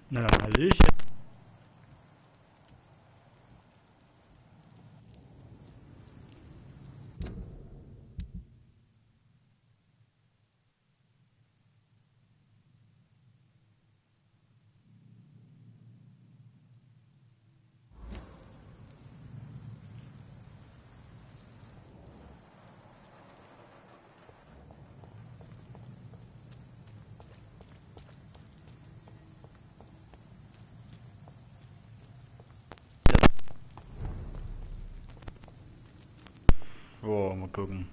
Na dann Hallöchen. Oh, mal gucken.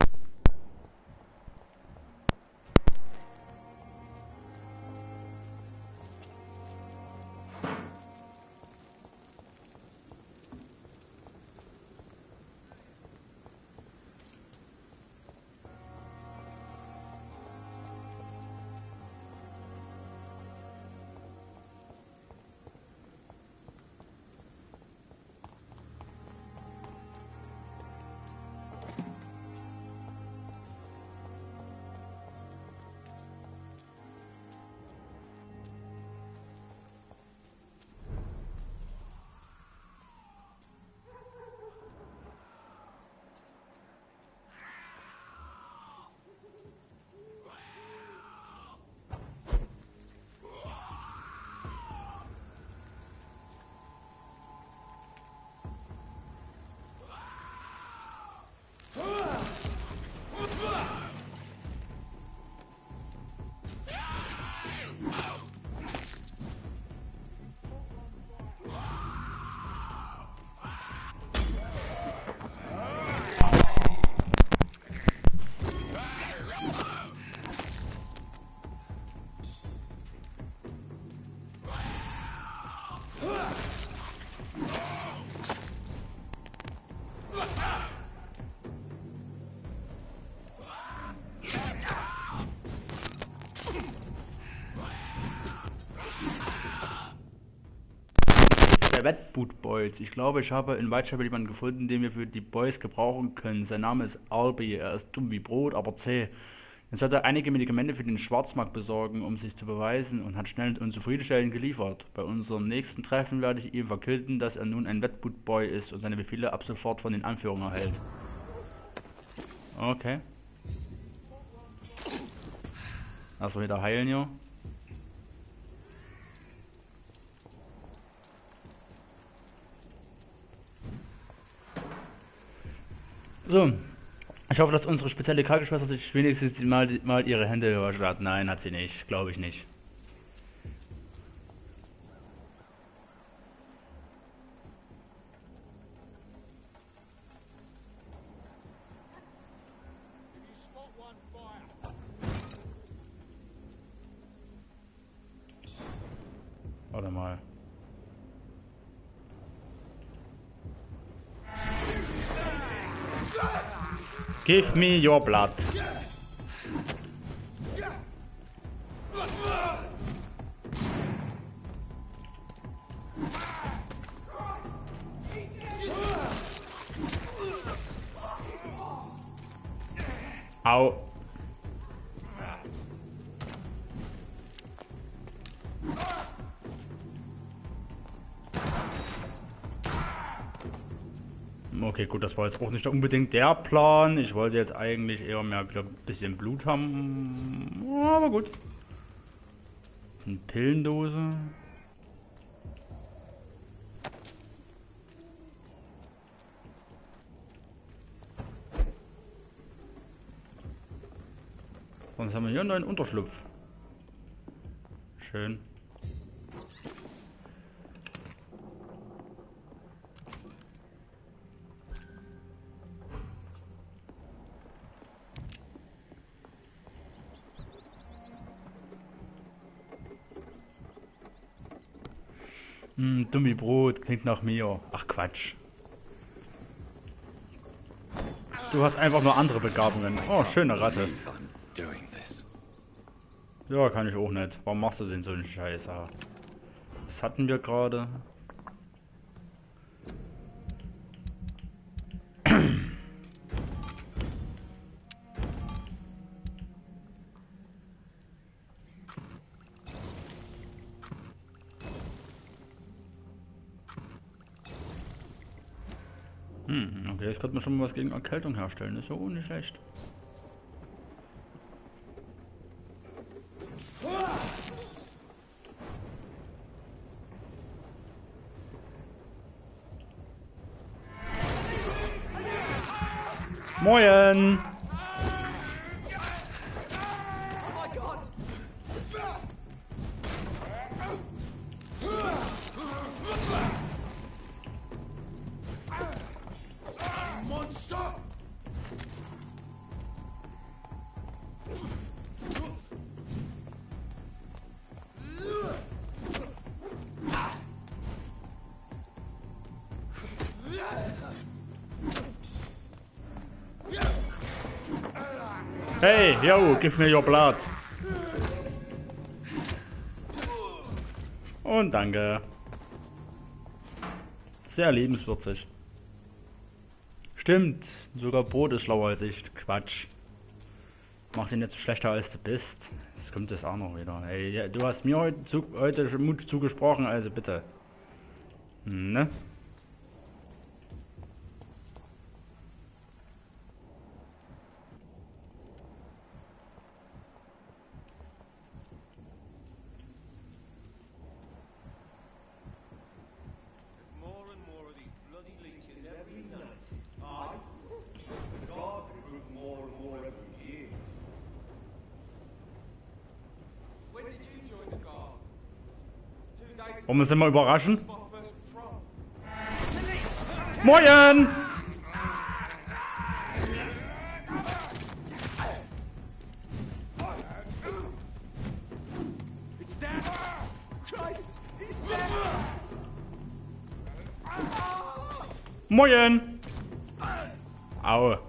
Der Wetboot Boys. Ich glaube, ich habe in Whitechapel jemanden gefunden, den wir für die Boys gebrauchen können. Sein Name ist Albi. Er ist dumm wie Brot, aber zäh. Er sollte einige Medikamente für den Schwarzmarkt besorgen, um sich zu beweisen, und hat schnell und zufriedenstellend geliefert. Bei unserem nächsten Treffen werde ich ihm verkünden, dass er nun ein Wetboot Boy ist und seine Befehle ab sofort von den Anführern erhält. Okay. Erstmal wieder heilen hier. So, ich hoffe, dass unsere spezielle Krankenschwester sich wenigstens mal ihre Hände gewaschen hat. Nein, hat sie nicht. Glaube ich nicht. Warte mal. Give me your blood. Au. Okay, gut, das war jetzt auch nicht unbedingt der Plan. Ich wollte jetzt eigentlich eher mehr wieder ein bisschen Blut haben. Aber gut. Eine Pillendose. Sonst haben wir hier einen neuen Unterschlupf. Schön. Dummi Brot, klingt nach mir. Ach Quatsch. Du hast einfach nur andere Begabungen. Oh, schöne Ratte. Ja, kann ich auch nicht. Warum machst du denn so einen Scheiß? Was hatten wir gerade? Okay, jetzt könnte man schon mal was gegen Erkältung herstellen. Ist ja auch nicht schlecht. Moin! Hey, yo, give me your blood. Und danke. Sehr liebenswürdig. Stimmt, sogar Brot ist schlauer als ich. Quatsch. Mach den jetzt schlechter als du bist. Das kommt jetzt auch noch wieder. Hey, ja, du hast mir heute Mut zugesprochen, also bitte. Ne? Wollen wir uns immer überraschen? Moin! Moin! Aue.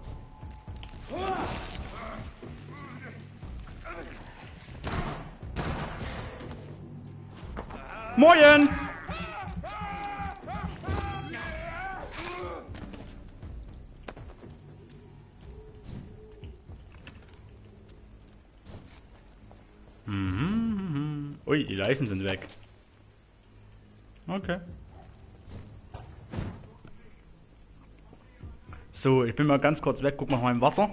Moin! Ui, die Leichen sind weg. Okay. So, ich bin mal ganz kurz weg, guck mal mal im Wasser.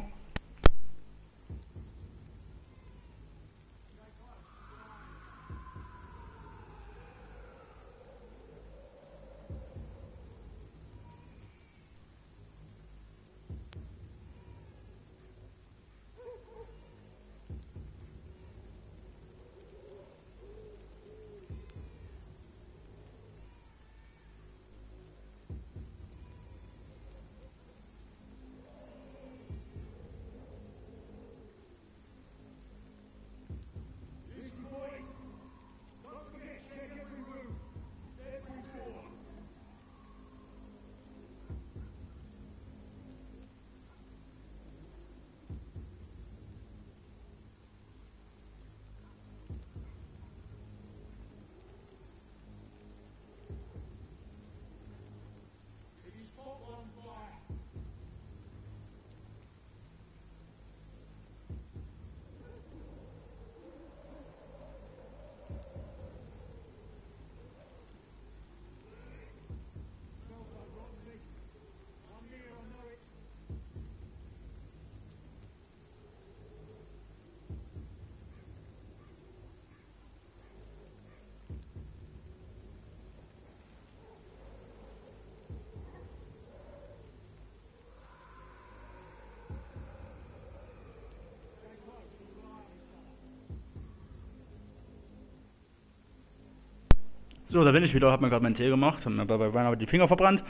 So, da bin ich wieder, hab mir gerade meinen Tee gemacht, hab mir dabei aber die Finger verbrannt.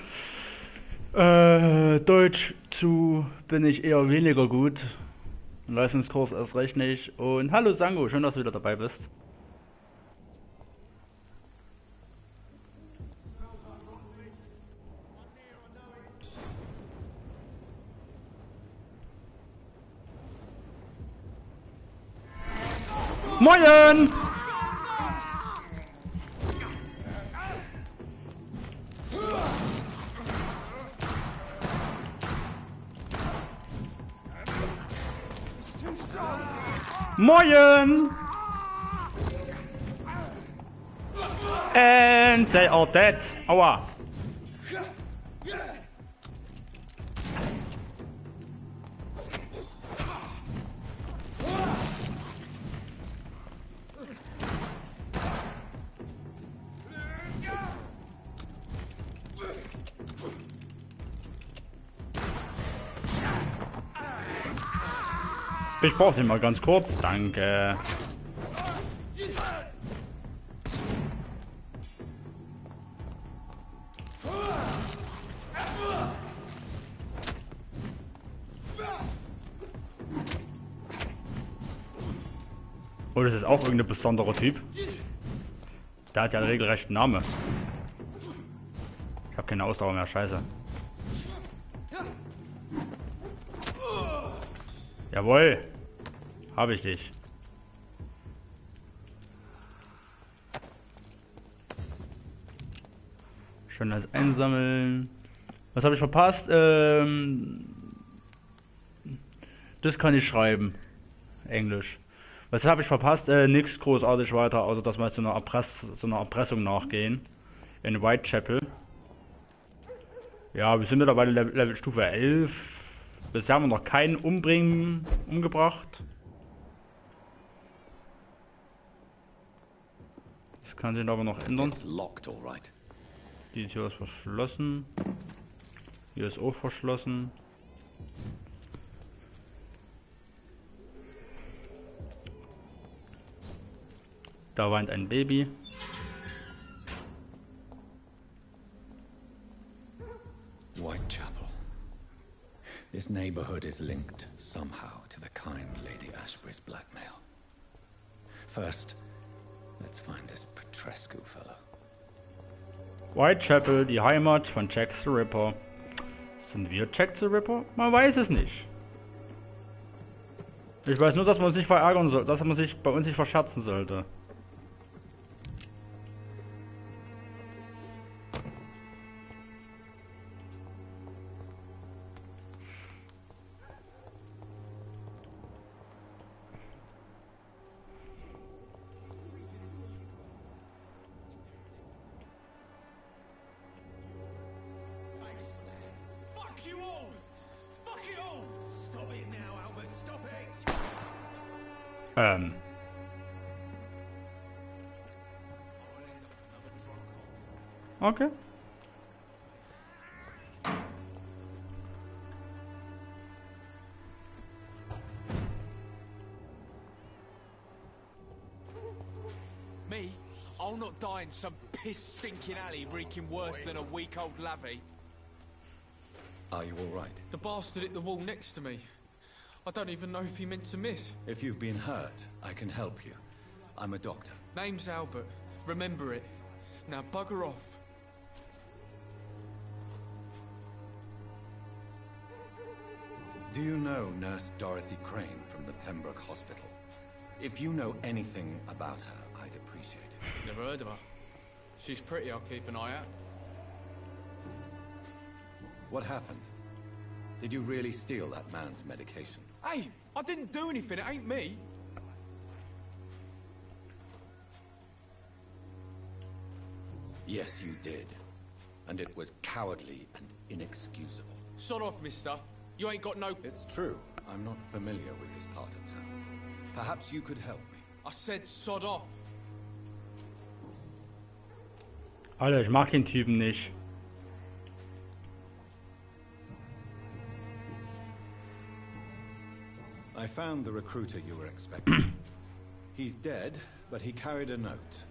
Deutsch zu bin ich eher weniger gut. Leistungskurs erst recht nicht. Und hallo Sango, schön, dass du wieder dabei bist. Moin! Moin! And they are dead. Aua. Ich brauche den mal ganz kurz, danke. Oh, das ist auch irgendein besonderer Typ. Der hat ja einen regelrechten Namen. Ich habe keine Ausdauer mehr, scheiße. Jawohl. Habe ich dich. Schön das einsammeln. Was habe ich verpasst? Das kann ich schreiben. Englisch. Was habe ich verpasst? Nichts großartig weiter, außer dass wir jetzt so einer Erpressung nachgehen. In Whitechapel. Ja, wir sind mittlerweile Level Stufe 11. Bisher haben wir noch keinen umgebracht. Das kann sich aber noch ändern. Die Tür ist verschlossen. Hier ist auch verschlossen. Da weint ein Baby. Whitechapel. This neighborhood is linked somehow to the kind Lady Ashbury's blackmail. First, let's find this Petrescu fellow. Whitechapel, die Heimat von Jack the Ripper. Sind wir Jack the Ripper? Man weiß es nicht. Ich weiß nur, dass man uns nicht verärgern soll, dass man sich bei uns nicht verscherzen sollte. Okay. Me? I'll not die in some piss-stinking alley reeking worse than a week-old lavvy. Are you all right? The bastard hit the wall next to me. I don't even know if he meant to miss. If you've been hurt, I can help you. I'm a doctor. Name's Albert. Remember it. Now bugger off. Do you know Nurse Dorothy Crane from the Pembroke Hospital? If you know anything about her, I'd appreciate it. Never heard of her. She's pretty, I'll keep an eye out. What happened? Did you really steal that man's medication? Hey, I didn't do anything, it ain't me. Yes, you did. And it was cowardly and inexcusable. Sod off, mister. You ain't got no... It's true. I'm not familiar with this part of town. Perhaps you could help me. I said sod off. Alter, ich mag den Typen nicht. I found the recruiter you were expecting. He's dead, but he carried a note.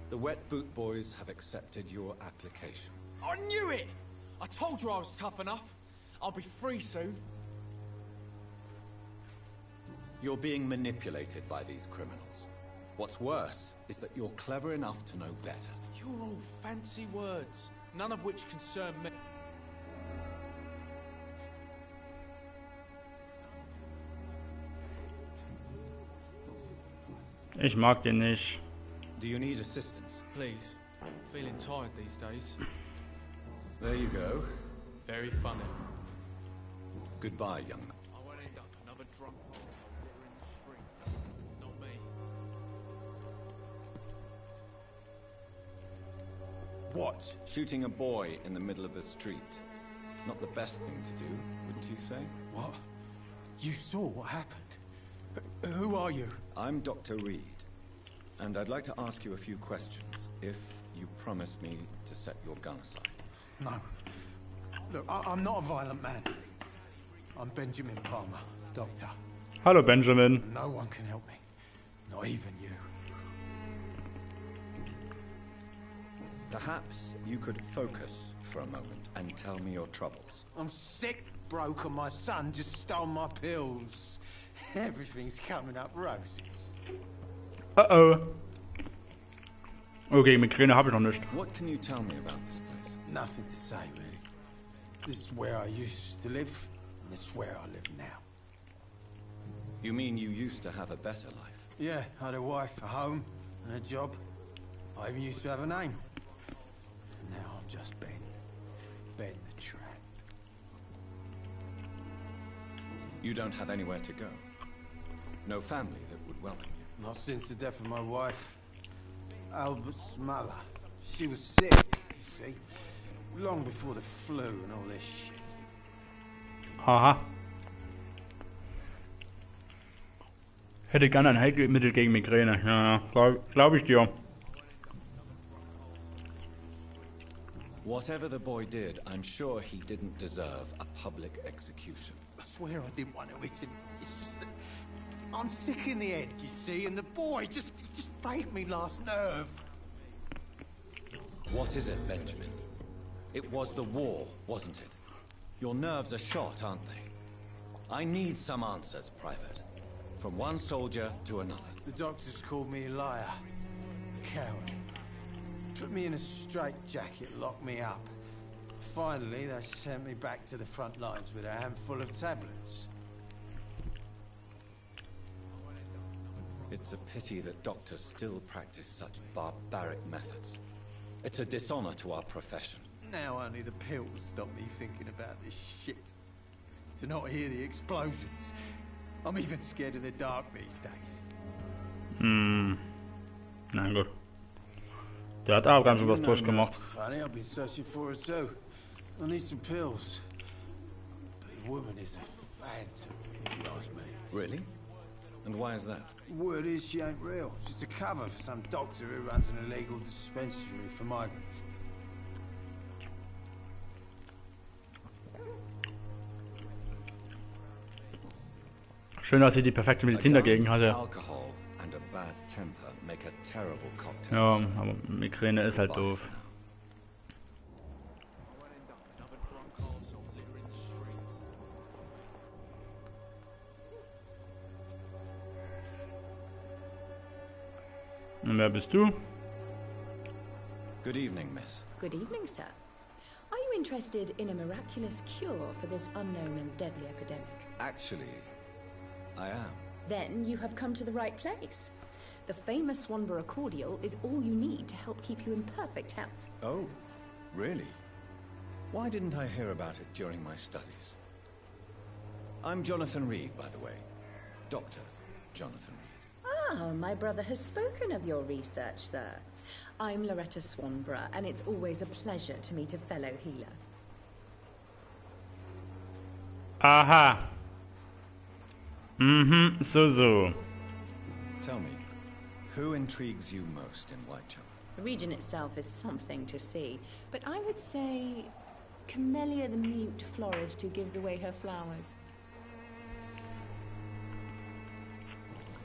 The Wet Boot Boys have accepted your application. I knew it! I told you I was tough enough. I'll be free soon. You're being manipulated by these criminals. What's worse is that you're clever enough to know better. You're all fancy words, none of which concern me. Ich mag den nicht. Do you need assistance? Please. Feeling tired these days. There you go. Very funny. Goodbye, young man. I won't end up another drunk arsehole in the street. Not me. What? Shooting a boy in the middle of the street. Not the best thing to do, wouldn't you say? What? You saw what happened? Who are you? I'm Dr. Reed, and I'd like to ask you a few questions, if you promise me to set your gun aside. No. Look, I'm not a violent man. I'm Benjamin Palmer, doctor. Hallo Benjamin. No one can help me. Not even you. Perhaps you could focus for a moment and tell me your troubles. I'm sick, broke, and my son just stole my pills. Everything's coming up roses. Oh. Okay, Migräne habe ich noch nicht. What can you tell me about this place? Nothing to say, really. This is where I used to live, and this is where I live now. You mean you used to have a better life? Yeah, I had a wife, a home, and a job. I even used to have a name. Now I'm just Ben. Ben the Tramp. You don't have anywhere to go? No family that would welcome you? Not since the death of my wife, Albert's mother. She was sick, you see. Long before the flu and all this shit. Haha. Hätte gerne ein Heilmittel gegen Migräne. Ja, glaub ich dir. Whatever the boy did, I'm sure he didn't deserve a public execution. I swear I didn't want to hit him. It's just that I'm sick in the head, you see, and the boy just frayed me last nerve. What is it, Benjamin? It was the war, wasn't it? Your nerves are shot, aren't they? I need some answers, Private. From one soldier to another. The doctors called me a liar, a coward. Put me in a straitjacket, locked me up. Finally, they sent me back to the front lines with a handful of tablets. It's a pity that doctors still practice such barbaric methods. It's a dishonor to our profession. Now only the pills stop me thinking about this shit. To not hear the explosions. I'm even scared of the dark these days. Na gut. Der hat auch ganz schön was durchgemacht. Funny, I've been searching for her too. I need some pills. But the woman is a phantom, if you ask me. Really? And why is that? Word is she ain't real. She's a cover for some doctor who runs an illegal dispensary for migrants. Schön, dass sie die perfekte Medizin dagegen hatte. Alcohol and a bad temper make a terrible cocktail. Ja, aber Migräne ist halt doof. Und wer bist du? Good evening, miss. Good evening, sir. Are you interested in a miraculous cure for this unknown and deadly epidemic? Actually, I am. Then you have come to the right place. The famous Swanborough cordial is all you need to help keep you in perfect health. Oh, really? Why didn't I hear about it during my studies? I'm Jonathan Reed, by the way. Dr. Jonathan Reed. Ah, my brother has spoken of your research, sir. I'm Loretta Swanborough, and it's always a pleasure to meet a fellow healer. Aha. So. Tell me, who intrigues you most in Whitechapel? The region itself is something to see, but I would say Camellia the mute florist who gives away her flowers.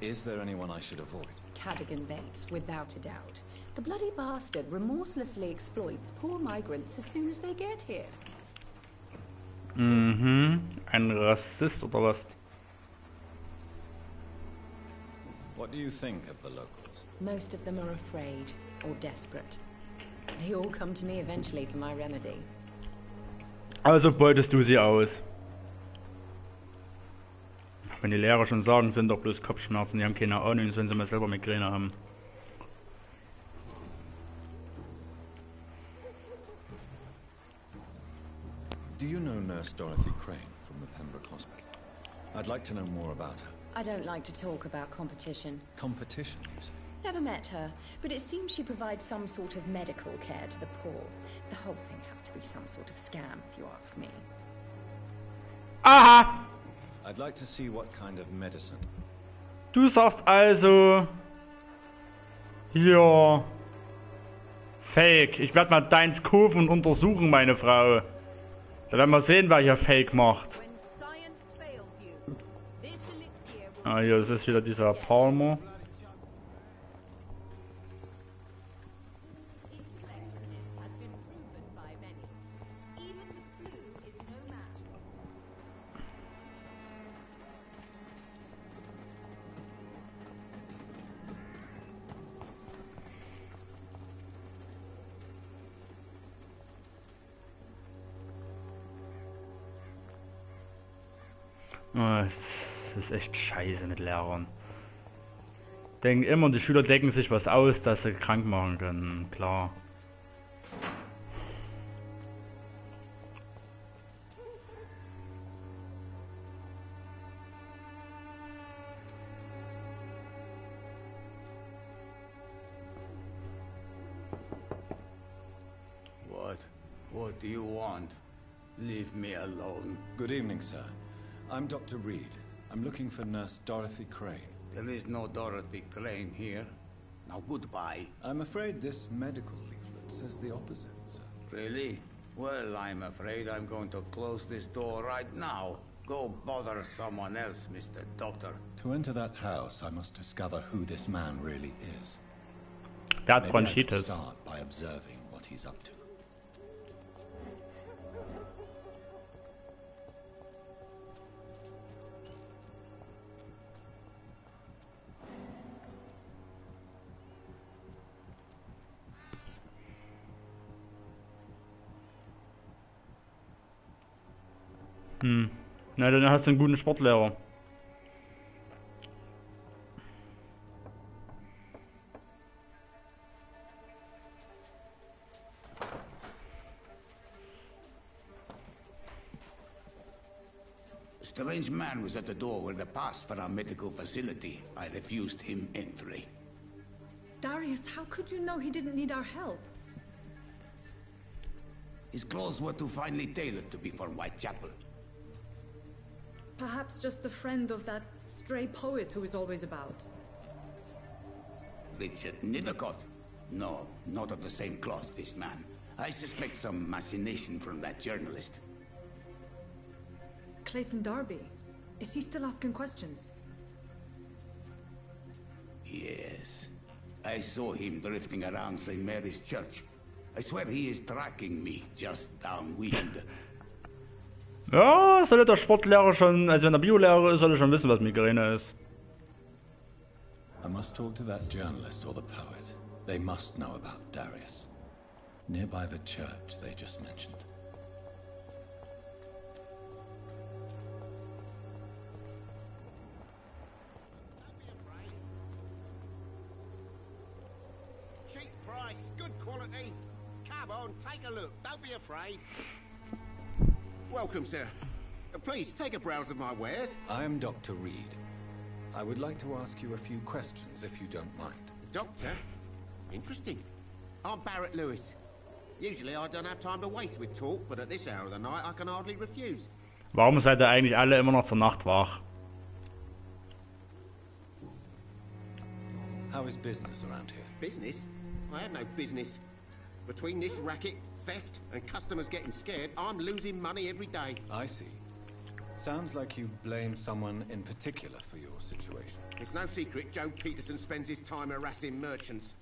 Is there anyone I should avoid? Cadogan Bates, without a doubt. The bloody bastard remorselessly exploits poor migrants as soon as they get here. Ein Rassist oder was? What do you think of the locals? Most of them are afraid or desperate. They all come to me eventually for my remedy. Also beutest du sie aus. Wenn die Lehrer schon sagen, sind doch bloß Kopfschmerzen, die haben keine Ahnung, sollen sie mal selber Migräne haben. Do you know Nurse Dorothy Crane from the Pembroke Hospital? I'd like to know more about her. I don't like to talk about competition. Competition, you say? Never met her, but it seems she provides some sort of medical care to the poor. The whole thing has to be some sort of scam, if you ask me. Aha! I'd like to see what kind of medicine. Du sagst also... Hier... Fake. Ich werde mal deins kaufen und untersuchen, meine Frau. Da werden wir sehen, wer hier Fake macht. Ah, hier ist wieder dieser Palmer. Ah, es ist echt scheiße mit Lehrern. Denken immer, die Schüler decken sich was aus, dass sie krank machen können, klar. What do you want? Leave me alone. Good evening, sir. I'm Dr. Reed. I'm looking for Nurse Dorothy Crane. There is no Dorothy Crane here. Now goodbye. I'm afraid this medical leaflet says the opposite, sir. Really? Well, I'm afraid I'm going to close this door right now. Go bother someone else, Mr. Doctor. To enter that house, I must discover who this man really is. Der hat Maybe I could Bronchitis. start by observing what he's up to. Na, dann hast du einen guten Sportlehrer. A strange man was at the door with a pass for our medical facility. I refused him entry. Darius, how could you know he didn't need our help? His clothes were too finely tailored to be for Whitechapel. Perhaps just a friend of that stray poet who is always about. Richard Nithercott? No, not of the same cloth, this man. I suspect some machination from that journalist. Clayton Darby. Is he still asking questions? Yes. I saw him drifting around St. Mary's Church. I swear he is tracking me, just downwind. Ja, sollte der Sportlehrer schon, also wenn er Biolehrer ist, soll er schon wissen, was Migräne ist. I must talk to that journalist or the poet. They must know about Darius. Nearby the church they just mentioned. Cheap price, good quality. Come on, take a look. Don't be afraid. Welcome, sir. Please, take a browse of my wares. I'm Dr. Reed. I would like to ask you a few questions, if you don't mind. Doctor? Interesting. I'm Barrett Lewis. Usually I don't have time to waste with talk, but at this hour of the night I can hardly refuse. Warum seid ihr eigentlich alle immer noch zur Nacht wach? How is business around here? Business? I have no business. Between this racket, theft, and customers getting scared, I'm losing money every day. I see. Sounds like you blame someone in particular for your situation. It's no secret Joe Peterson spends his time harassing merchants.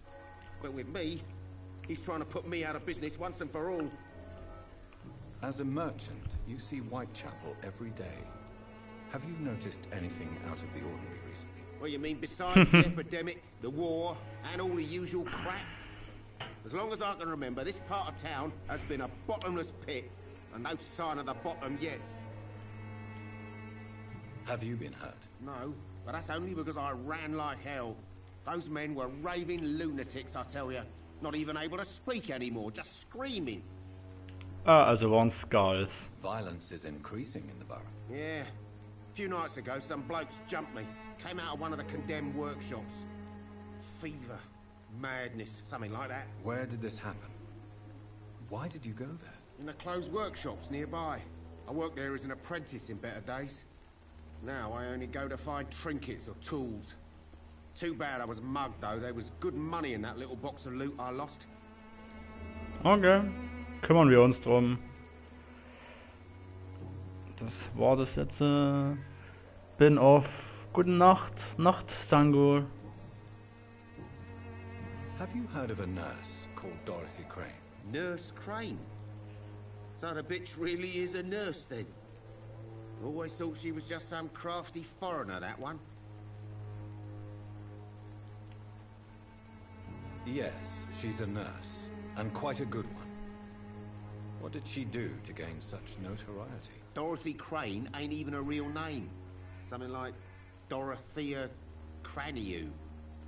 But with me, he's trying to put me out of business once and for all. As a merchant, you see Whitechapel every day. Have you noticed anything out of the ordinary recently? What you mean besides the epidemic, the war, and all the usual crap? As long as I can remember, this part of town has been a bottomless pit, and no sign of the bottom yet. Have you been hurt? No, but that's only because I ran like hell. Those men were raving lunatics, I tell you. Not even able to speak anymore, just screaming. Ah, also waren Skulls. Violence is increasing in the borough. Yeah. A few nights ago, some blokes jumped me. Came out of one of the condemned workshops. Fever. Madness. Something like that. Where did this happen? Why did you go there? In the closed workshops nearby. I worked there as an apprentice in better days. Now I only go to find trinkets or tools. Too bad I was mugged, though. There was good money in that little box of loot I lost. Okay, kümmern wir uns drum. Das war das jetzt. Bin auf Gute Nacht, Nacht, Sango. Have you heard of a nurse called Dorothy Crane? Nurse Crane? So the bitch really is a nurse then? Always thought she was just some crafty foreigner, that one. Yes, she's a nurse, and quite a good one. What did she do to gain such notoriety? Dorothy Crane ain't even a real name. Something like Dorothea Craniu.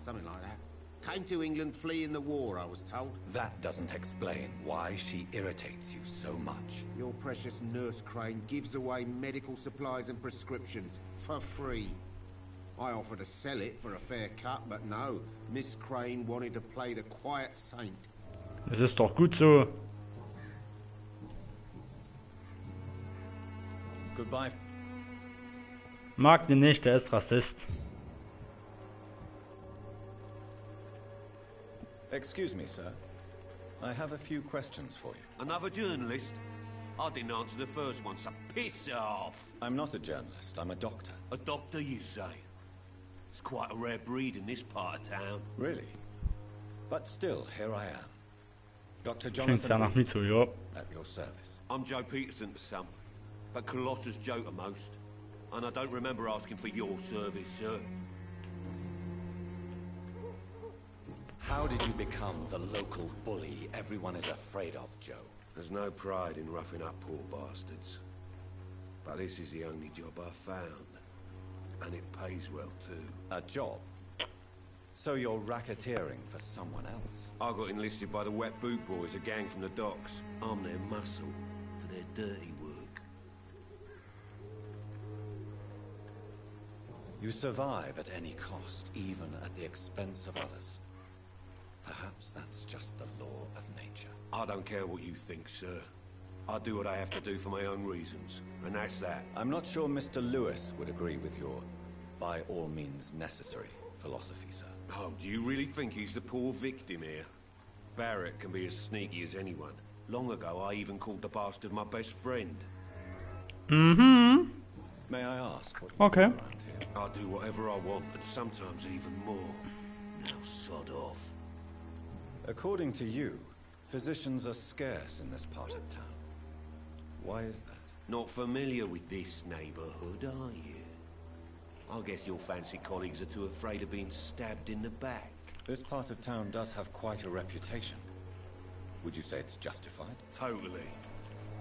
Something like that. Came to England fleeing the war, I was told. That doesn't explain why she irritates you so much. Your precious Nurse Crane gives away medical supplies and prescriptions for free. I offered to sell it for a fair cut, but no. Miss Crane wanted to play the quiet saint. Es ist doch gut so. Goodbye. Mag den nicht, der ist Rassist. Excuse me, sir. I have a few questions for you. Another journalist? I didn't answer the first one, so piss off! I'm not a journalist, I'm a doctor. A doctor, you say? It's quite a rare breed in this part of town. Really? But still, here I am. Dr. Klingt ja nach Jonathan Mito, ja. at your service. I'm Joe Peterson to some, but Colossus Joe to most. And I don't remember asking for your service, sir. How did you become the local bully everyone is afraid of, Joe? There's no pride in roughing up poor bastards. But this is the only job I've found. And it pays well, too. A job? So you're racketeering for someone else? I got enlisted by the Wet Boot Boys, a gang from the docks. I'm their muscle for their dirty work. You survive at any cost, even at the expense of others. Perhaps that's just the law of nature. I don't care what you think, sir. I do what I have to do for my own reasons, and that's that. I'm not sure Mr. Lewis would agree with your by all means necessary philosophy, sir. Oh, do you really think he's the poor victim here? Barrett can be as sneaky as anyone. Long ago, I even called the bastard my best friend. Mhm. May I ask what you Okay. do around here? I do whatever I want, and sometimes even more. Now sod off. According to you, physicians are scarce in this part of town. Why is that? Not familiar with this neighborhood, are you? I guess your fancy colleagues are too afraid of being stabbed in the back. This part of town does have quite a reputation. Would you say it's justified? Totally.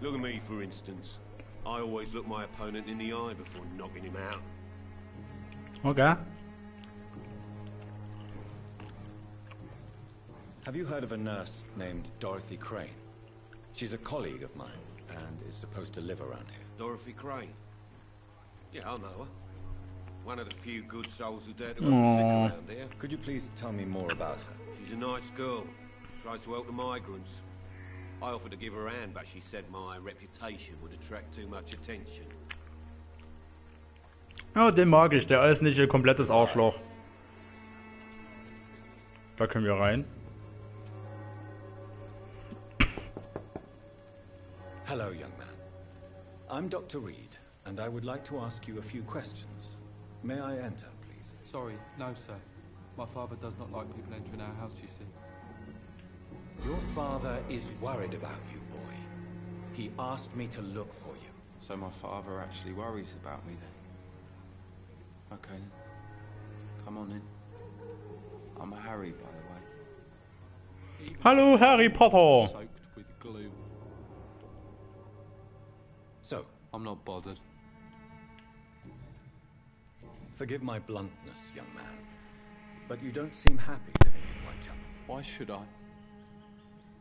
Look at me, for instance. I always look my opponent in the eye before knocking him out. Okay. Have you heard of a nurse named Dorothy Crane? She's a colleague of mine and is supposed to live around here. Dorothy Crane? Yeah, I know her. One of the few good souls who dare to go sick around here. Could you please tell me more about her? She's a nice girl. Tries to help the migrants. I offered to give her a hand, but she said my reputation would attract too much attention. Ja, den mag ich. Der ist nicht ein komplettes Arschloch. Da können wir rein. Hello, young man. I'm Dr. Reed, and I would like to ask you a few questions. May I enter, please? Sorry, no, sir. My father does not like people entering our house, you see. Your father is worried about you, boy. He asked me to look for you. So my father actually worries about me then? Okay then. Come on in. I'm Harry, by the way. Hallo, Harry Potter. Soaked with glue. So, I'm not bothered. forgive my bluntness, young man, but you don't seem happy living in Whitechapel. Why should I?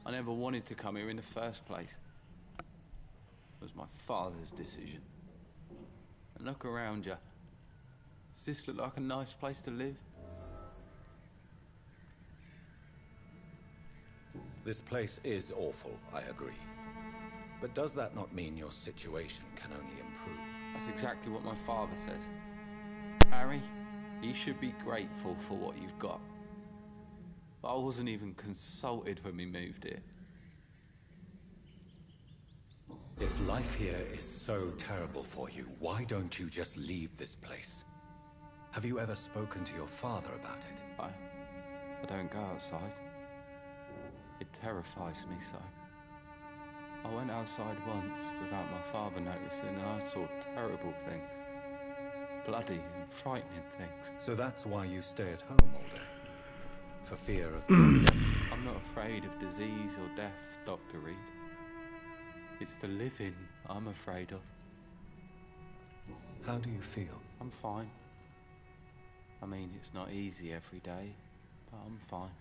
I never wanted to come here in the first place. It was my father's decision. And look around you. Does this look like a nice place to live? This place is awful, I agree. But does that not mean your situation can only improve? That's exactly what my father says. Harry, you should be grateful for what you've got. But I wasn't even consulted when we moved here. If life here is so terrible for you, why don't you just leave this place? Have you ever spoken to your father about it? I don't go outside. It terrifies me so. I went outside once without my father noticing and I saw terrible things. Bloody and frightening things. So that's why you stay at home all day? For fear of the epidemic? I'm not afraid of disease or death, Dr. Reed. It's the living I'm afraid of. How do you feel? I'm fine. I mean, it's not easy every day, but I'm fine.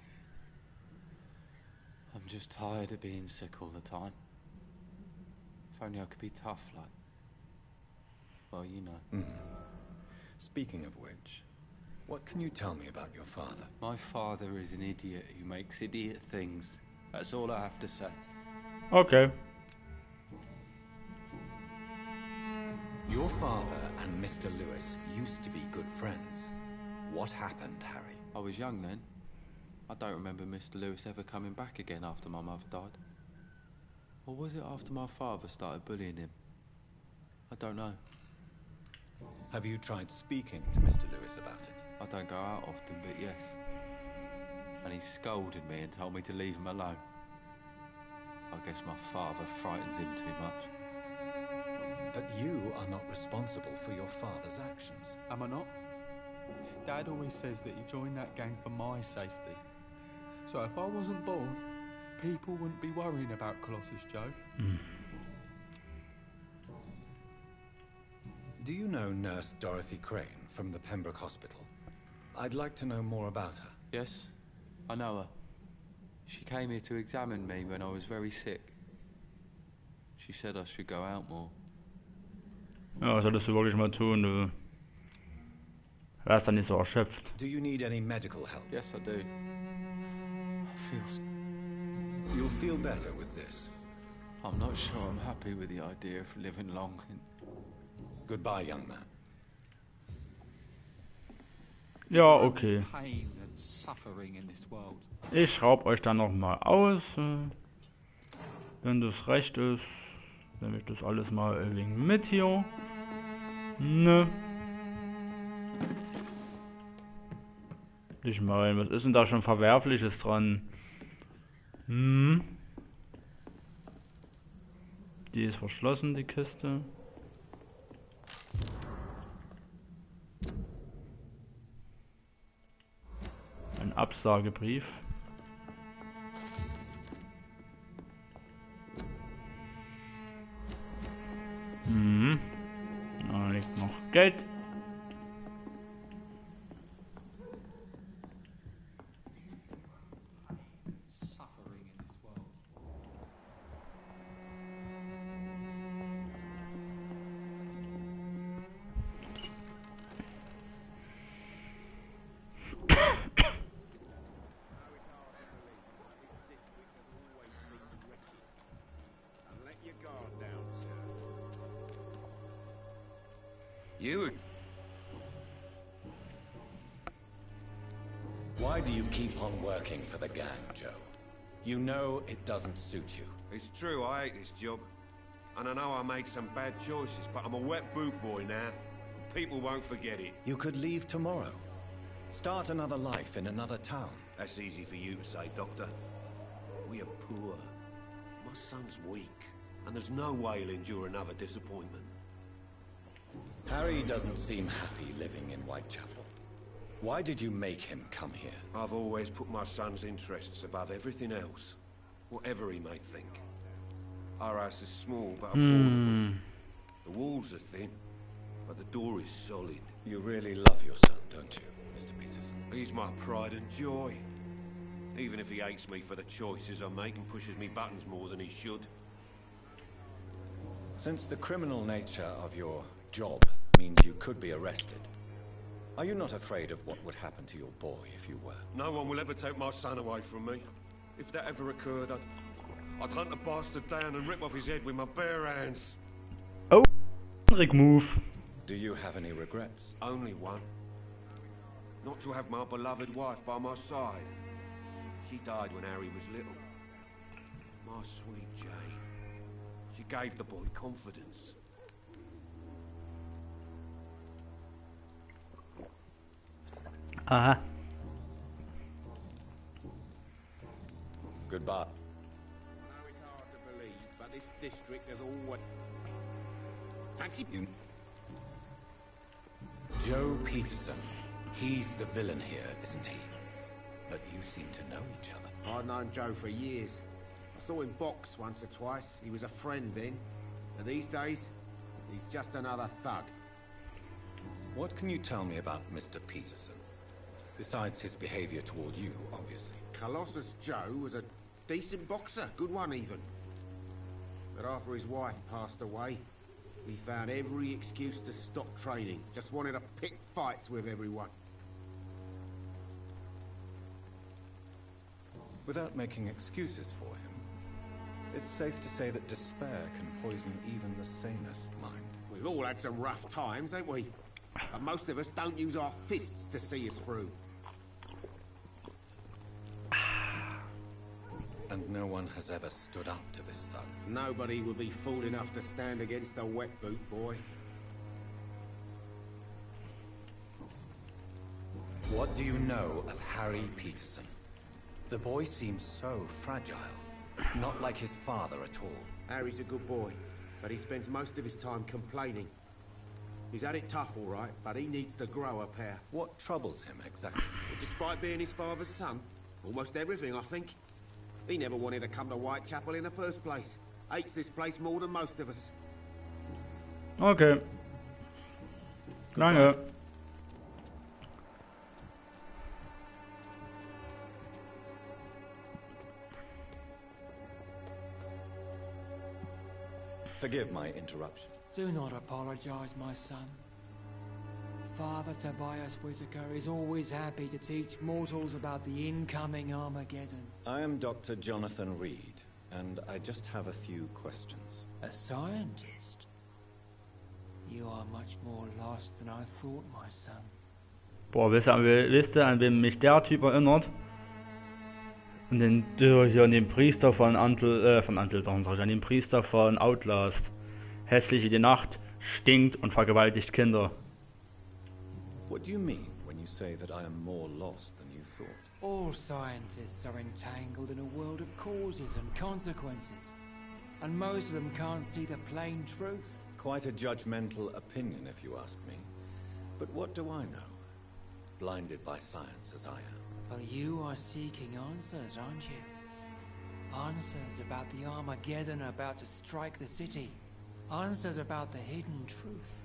I'm just tired of being sick all the time. If only I could be tough like... Well, you know. Speaking of which, what can you tell me about your father? My father is an idiot who makes idiot things. That's all I have to say. Okay. Your father and Mr. Lewis used to be good friends. What happened, Harry? I was young then. I don't remember Mr. Lewis ever coming back again after my mother died. Or was it after my father started bullying him? I don't know. Have you tried speaking to Mr. Lewis about it? I don't go out often, but yes. And he scolded me and told me to leave him alone. I guess my father frightens him too much. But you are not responsible for your father's actions. Am I not? Dad always says that he joined that gang for my safety. So if I wasn't born, people wouldn't be worrying about Colossus Joe. Do you know Nurse Dorothy Crane from the Pembroke Hospital? I'd like to know more about her. Yes, I know her. She came here to examine me when I was very sick. She said I should go out more. Ja, solltest du wirklich mal tun, du wärst dann nicht so erschöpft. Do you need any medical help? Yes, I do. I feel... You'll feel better with this. I'm not sure I'm happy with the idea of living long. Goodbye, young man. Ja, okay. Pain and suffering in this world. Ich schraub euch dann nochmal aus, wenn das recht ist. Nehme ich das alles mal ein wenig mit hier. Ne. Ich meine, was ist denn da schon Verwerfliches dran? Die ist verschlossen, die Kiste. Ein Absagebrief. Da liegt noch Geld. You... Why do you keep on working for the gang, Joe? You know it doesn't suit you. It's true, I hate this job. And I know I made some bad choices, but I'm a wet boot boy now. People won't forget it. You could leave tomorrow. Start another life in another town. That's easy for you to say, Doctor. We are poor. My son's weak, and there's no way he'll endure another disappointment. Harry doesn't seem happy living in Whitechapel. Why did you make him come here? I've always put my son's interests above everything else, whatever he may think. Our house is small but affordable. The walls are thin, but the door is solid. You really love your son, don't you, Mr. Peterson? He's my pride and joy. Even if he hates me for the choices I make and pushes me buttons more than he should. Since the criminal nature of your job means you could be arrested, are you not afraid of what would happen to your boy if you were? No one will ever take my son away from me. If that ever occurred, I'd hunt the bastard down and rip off his head with my bare hands. Oh, trick move. Do you have any regrets? Only one. Not to have my beloved wife by my side. She died when Harry was little. My sweet Jane. She gave the boy confidence. Aha. Goodbye. I know it's hard to believe, but this district has always... Fancy You... Joe Peterson. He's the villain here, isn't he? But you seem to know each other. I've known Joe for years. I saw him box once or twice. He was a friend then. And these days, he's just another thug. What can you tell me about Mr. Peterson? Besides his behavior toward you, obviously. Colossus Joe was a decent boxer, good one even. But after his wife passed away, he found every excuse to stop training. Just wanted to pick fights with everyone. Without making excuses for him, it's safe to say that despair can poison even the sanest mind. We've all had some rough times, ain't we? But most of us don't use our fists to see us through. And no one has ever stood up to this thug. Nobody would be fool enough to stand against a wet boot boy. What do you know of Harry Peterson? The boy seems so fragile. Not like his father at all. Harry's a good boy, but he spends most of his time complaining. He's had it tough, all right, but he needs to grow a pair. What troubles him exactly? Well, despite being his father's son, almost everything, I think. He never wanted to come to Whitechapel in the first place. Hates this place more than most of us. Okay. Danke. Forgive my interruption. Do not apologize, my son. Father Tobias Whitaker is always happy to teach mortals about the incoming Armageddon. I am Dr. Jonathan Reed, and I just have a few questions. A scientist? You are much more lost than I thought, my son. Boah, wisst ihr, an wen mich der Typ erinnert? An den, hier an den Priester von Antel, an den Priester von Outlast. Hässlich wie die Nacht, stinkt und vergewaltigt Kinder. What do you mean when you say that I am more lost than you thought? All scientists are entangled in a world of causes and consequences. And most of them can't see the plain truth. Quite a judgmental opinion, if you ask me. But what do I know? Blinded by science as I am. Well, you are seeking answers, aren't you? Answers about the Armageddon about to strike the city. Answers about the hidden truth.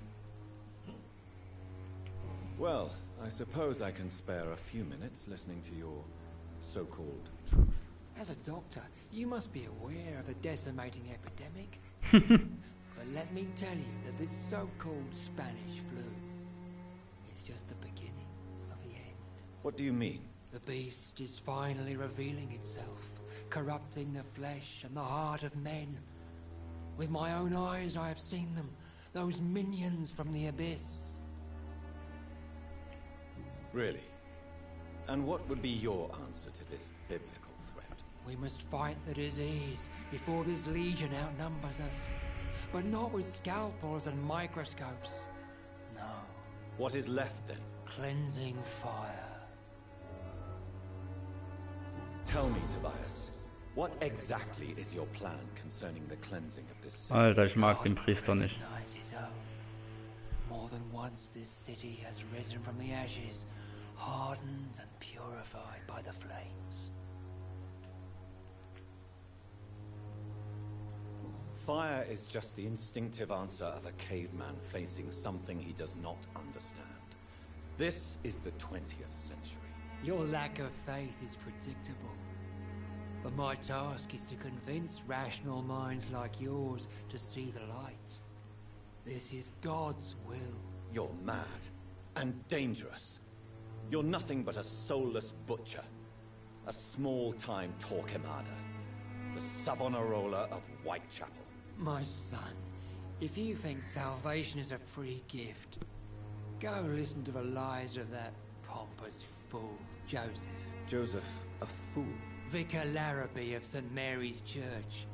Well, I suppose I can spare a few minutes listening to your so-called truth. As a doctor, you must be aware of the decimating epidemic. But let me tell you that this so-called Spanish flu is just the beginning of the end. What do you mean? The beast is finally revealing itself, corrupting the flesh and the heart of men. With my own eyes I have seen them, those minions from the abyss. Really? And what would be your answer to this biblical threat? We must fight the disease before this legion outnumbers us. But not with scalpels and microscopes. No. What is left then? Cleansing fire. Tell me, Tobias, what exactly is your plan concerning the cleansing of this city? Alter, ich mag den Priester nicht. More than once this city has risen from the ashes, hardened and purified by the flames. Fire is just the instinctive answer of a caveman facing something he does not understand. This is the 20th century. Your lack of faith is predictable. But my task is to convince rational minds like yours to see the light. This is God's will. You're mad and dangerous. You're nothing but a soulless butcher. A small-time Torquemada. The Savonarola of Whitechapel. My son, if you think salvation is a free gift, go listen to the lies of that pompous fool, Joseph. Joseph, a fool? Vicar Larrabee of St. Mary's Church.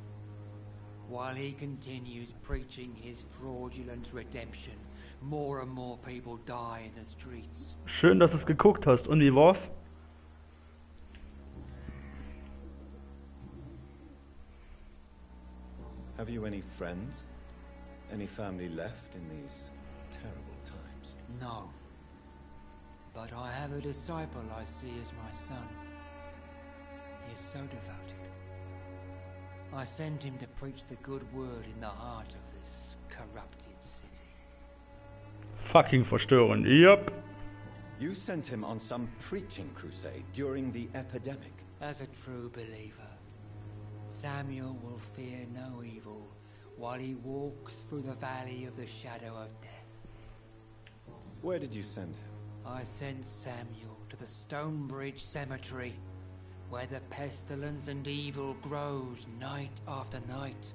While he continues preaching his fraudulent redemption, more and more people die in the streets. Schön, dass du es geguckt hast. Und wie war's? Have you any friends? Any family left in these terrible times? No. But I have a disciple I see as my son. He is so devoted. I sent him to preach the good word in the heart of this corrupted city. Fucking verstörend. Yep. You sent him on some preaching crusade during the epidemic. As a true believer, Samuel will fear no evil while he walks through the valley of the shadow of death. Where did you send him? I sent Samuel to the Stonebridge Cemetery, where the pestilence and evil grows night after night.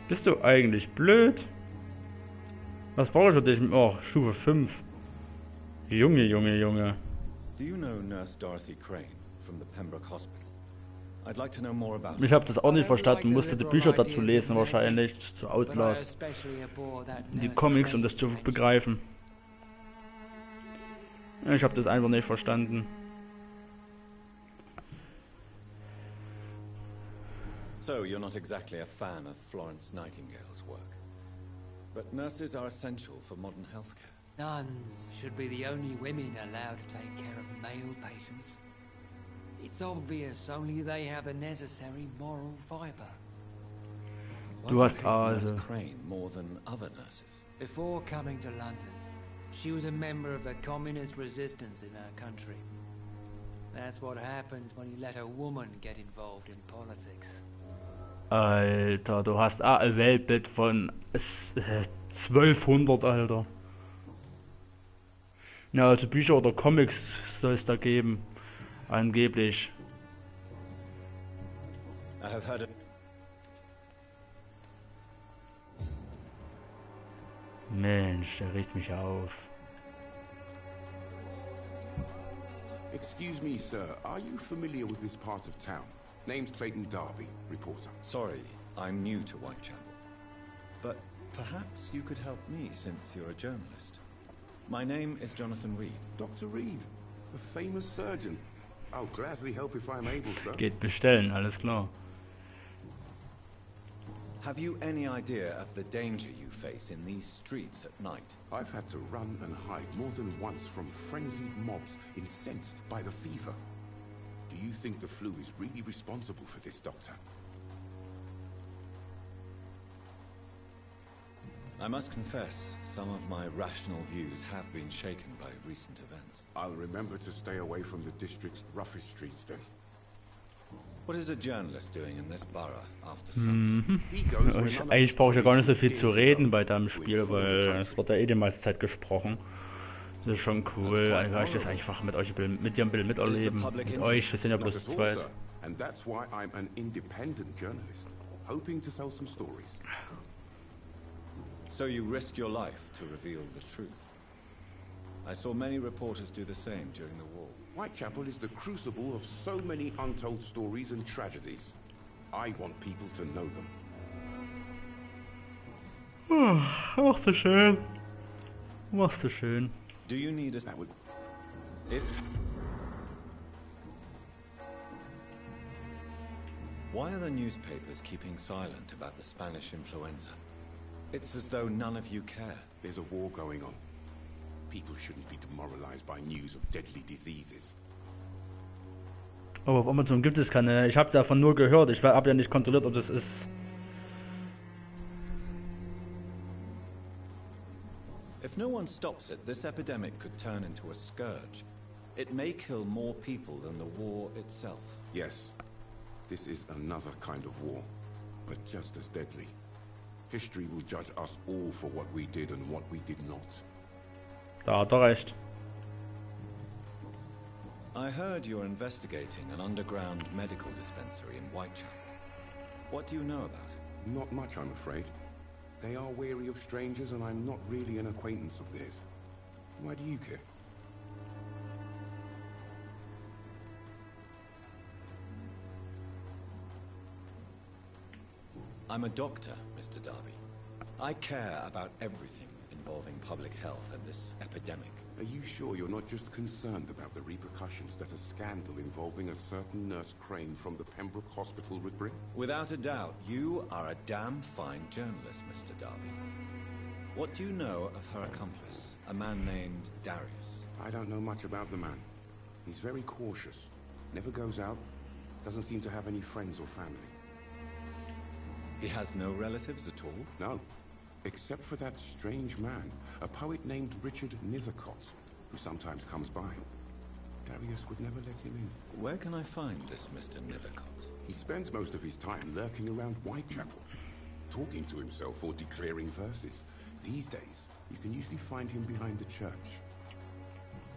Bist du eigentlich blöd? Was brauche ich für dich? Oh, Stufe 5. Junge, Junge, Junge. Do you know Nurse Dorothy Crane from the Pembroke Hospital? I'd like to know more about Ich habe das auch nicht verstanden, musste die Bücher dazu lesen wahrscheinlich, zu Outlast. Die Comics, um das zu begreifen. Ich habe das einfach nicht verstanden. So, you're not exactly a fan of Florence Nightingale's work. But nurses are essential for modern healthcare. Nuns should be the only women allowed to take care of male patients. It's obvious only they have the necessary moral fiber. Du hast Nurse Crane more than other nurses. Before coming to London, she was a member of the communist resistance in her country. That's what happens when you let a woman get involved in politics. Alter, du hast ein Weltbild von 1200, Alter. Ja, also Bücher oder Comics soll es da geben. Angeblich. I have heard it. Mensch, der regt mich auf. Excuse me, sir. Are you familiar with this part of town? Name's Clayton Darby, reporter. Sorry, I'm new to Whitechapel. But perhaps you could help me since you're a journalist. My name is Jonathan Reed. Dr. Reed, the famous surgeon. I'll gladly help if I'm able, sir. Geht bestellen, alles klar. Have you any idea of the danger you face in these streets at night? I've had to run and hide more than once from frenzied mobs incensed by the fever. Do you think the flu is really responsible for this, Doctor? I must confess, some of my rational views have been shaken by recent events. I'll remember to stay away from the district's roughest streets then. What is a journalist doing in this borough after sunset? Eigentlich brauche ich ja gar nicht so viel zu reden bei deinem Spiel, weil es wird ja eh die meiste Zeit gesprochen. Das ist schon cool, dann kann ich das einfach mit euch mit dir ein bisschen miterleben. Mit euch, wir sind ja bloß zu zweit. And that's why I'm an independent journalist, hoping to sell some stories. So you risk your life to reveal the truth. I saw many reporters do the same during the war. Whitechapel is the crucible of so many untold stories and tragedies. I want people to know them. Ach, so schön. Ach, so schön. Do you need a... That would... If... Why are the newspapers keeping silent about the Spanish influenza? It's as though none of you care. There's a war going on. People shouldn't be demoralized by news of deadly diseases. Aber auf Amazon gibt es keine. Ich habe davon nur gehört. Ich habe ja nicht kontrolliert, ob das ist. If no one stops it, this epidemic could turn into a scourge. It may kill more people than the war itself. Yes, this is another kind of war, but just as deadly. History will judge us all for what we did and what we did not. Da hat er recht. I heard you're investigating an underground medical dispensary in Whitechapel. What do you know about it? Not much, I'm afraid. They are wary of strangers, and I'm not really an acquaintance of theirs. Why do you care? I'm a doctor, Mr. Darby. I care about everything involving public health and this epidemic. Are you sure you're not just concerned about the repercussions that a scandal involving a certain Nurse Crane from the Pembroke Hospital would bring? Without a doubt, you are a damn fine journalist, Mr. Darby. What do you know of her accomplice, a man named Darius? I don't know much about the man. He's very cautious. Never goes out. Doesn't seem to have any friends or family. He has no relatives at all? No. Except for that strange man, a poet named Richard Nethercott, who sometimes comes by. Darius would never let him in. Where can I find this Mr. Nethercott? He spends most of his time lurking around Whitechapel, talking to himself or declaring verses. These days, you can usually find him behind the church.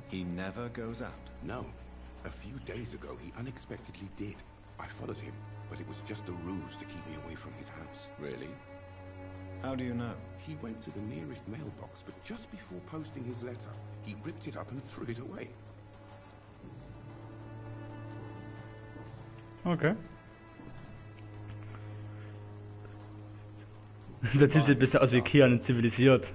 He never goes out? No. A few days ago, he unexpectedly did. I followed him, but it was just a ruse to keep me away from his house. Really? How do you know? He went to the nearest mailbox, but just before posting his letter, he ripped it up and threw it away. Okay. Der Typ sieht ein bisschen aus wie Kian und zivilisiert.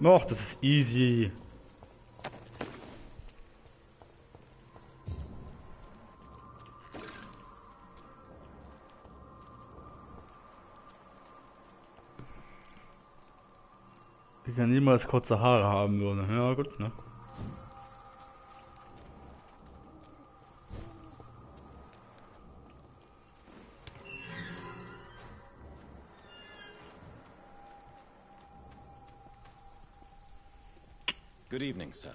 Och, das ist easy. Ich kann niemals kurze Haare haben würde. Ja gut, ne? Good evening, sir.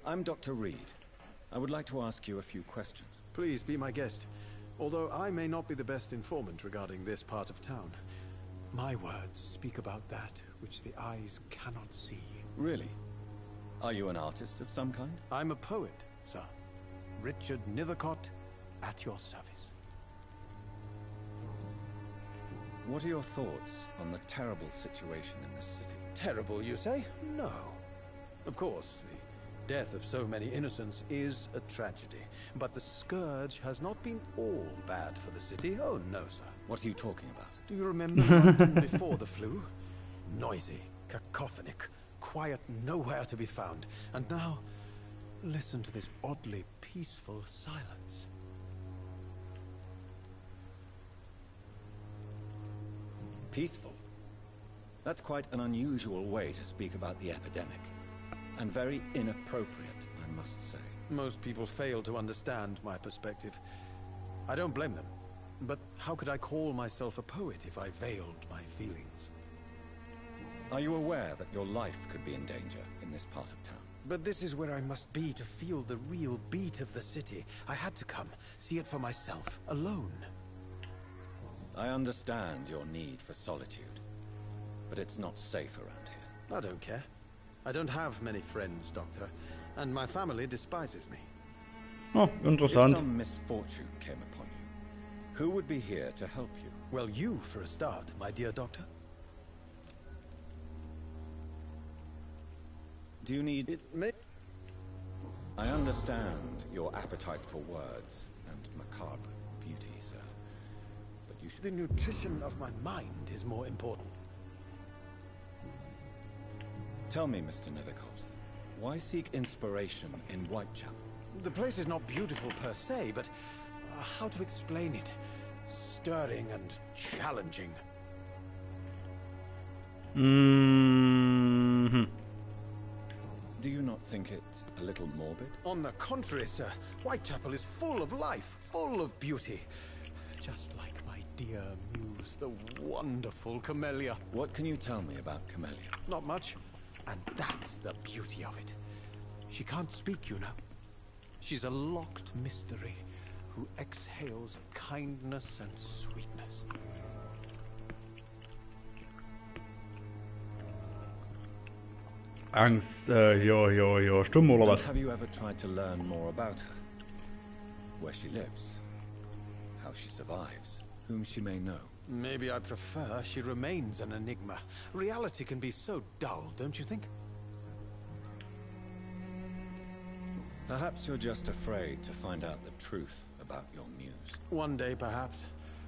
I'm Dr. Reed. I would like to ask you a few questions. Please be my guest. Although I may not be the best informant regarding this part of town, my words speak about that which the eyes cannot see. Really? Are you an artist of some kind? I'm a poet, sir. Richard Nethercott, at your service. What are your thoughts on the terrible situation in this city? Terrible, you say? No. Of course, the death of so many innocents is a tragedy. But the scourge has not been all bad for the city. Oh, no, sir. What are you talking about? Do you remember London before the flu? Noisy, cacophonic, quiet nowhere to be found. And now, listen to this oddly peaceful silence. Peaceful? That's quite an unusual way to speak about the epidemic. And very inappropriate, I must say. Most people fail to understand my perspective. I don't blame them. But how could I call myself a poet if I veiled my feelings? Are you aware that your life could be in danger in this part of town? But this is where I must be to feel the real beat of the city. I had to come, see it for myself, alone. I understand your need for solitude, but it's not safe around here. I don't care. I don't have many friends, Doctor, and my family despises me. Oh, interessant. If some misfortune came upon you, who would be here to help you? Well, you for a start, my dear Doctor. Do you need... It may... I understand your appetite for words and macabre beauty, sir. But you should... The nutrition of my mind is more important. Tell me, Mr. Nethercott, why seek inspiration in Whitechapel? The place is not beautiful per se, but how to explain it? Stirring and challenging. Mm-hmm. Do you not think it a little morbid? On the contrary, sir. Whitechapel is full of life, full of beauty. Just like my dear muse, the wonderful Camellia. What can you tell me about Camellia? Not much. And that's the beauty of it. She can't speak, you know. She's a locked mystery who exhales kindness and sweetness. Angst, stumm oder was? Have you ever tried to learn more about her? Where she lives? How she survives? Whom she may know? Maybe I prefer she remains an enigma. Reality can be so dull, don't you think? Perhaps you're just afraid to find out the truth about your muse. One day, perhaps,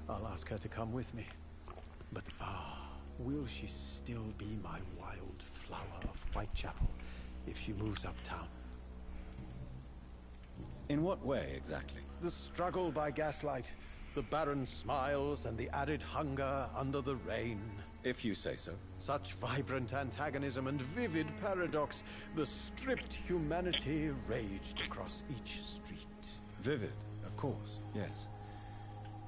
I'll ask her to come with me. But will she still be my wild flower of Whitechapel if she moves uptown? In what way, exactly? The struggle by gaslight, the barren smiles and the added hunger under the rain. If you say so. Such vibrant antagonism and vivid paradox. The stripped humanity raged across each street. Vivid, of course, yes.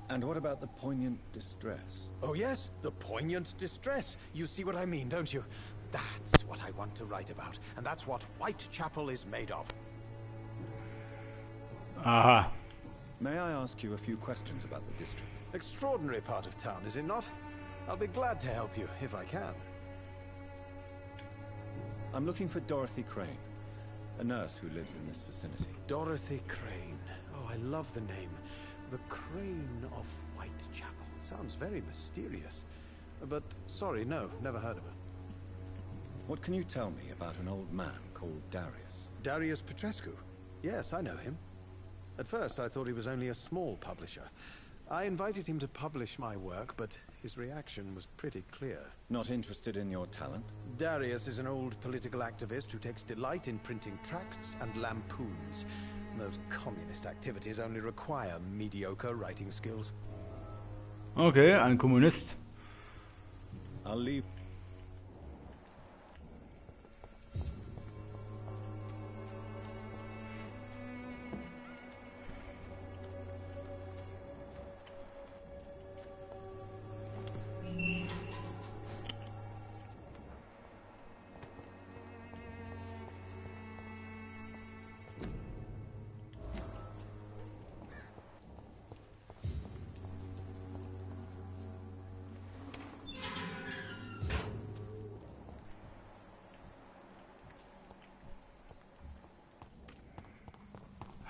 And what about the poignant distress? Oh yes, the poignant distress. You see what I mean, don't you? That's what I want to write about, and that's what Whitechapel is made of. Aha. May I ask you a few questions about the district? Extraordinary part of town, is it not? I'll be glad to help you, if I can. I'm looking for Dorothy Crane, a nurse who lives in this vicinity. Dorothy Crane. Oh, I love the name. The Crane of Whitechapel. Sounds very mysterious. But, sorry, no, never heard of her. What can you tell me about an old man called Darius? Darius Petrescu? Yes, I know him. At first, I thought he was only a small publisher. I invited him to publish my work, but his reaction was pretty clear. Not interested in your talent? Darius is an old political activist who takes delight in printing tracts and lampoons. Those communist activities only require mediocre writing skills. Okay, ein Kommunist. I'll leave.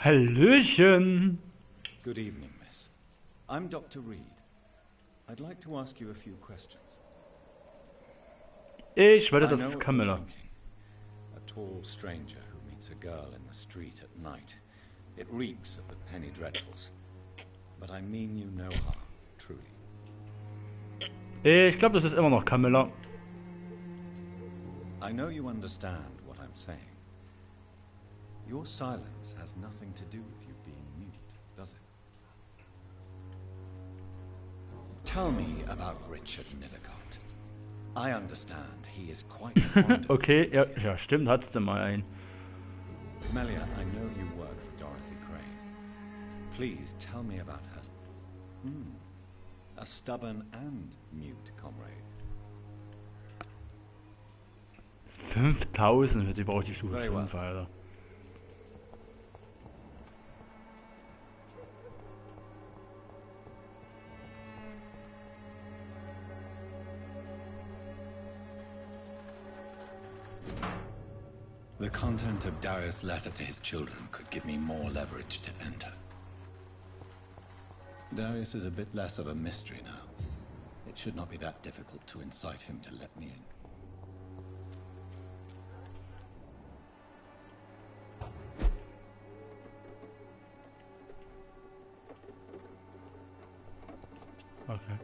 Hallöchen. Good evening, miss. I'm Dr. Reed. I'd like to ask you a few questions. Ich wette, das ist Camilla. A tall stranger who meets a girl in the street at night. It reeks of the penny dreadfuls. But I mean you no harm, truly. Ich glaube, das ist immer noch Camilla. I know you understand what I'm saying. Your silence has nothing to do with you being mute, does it? Tell me about Richard Nethercott. I understand he is quite fond of Okay, ja, stimmt, hattest du mal ein. Melia, I know you work for Dorothy Crane. Please tell me about her. A stubborn and mute comrade. 5000 für die braucht die Stufe 5, Alter. The content of Darius' letter to his children could give me more leverage to enter. Darius is a bit less of a mystery now. It should not be that difficult to incite him to let me in. Okay.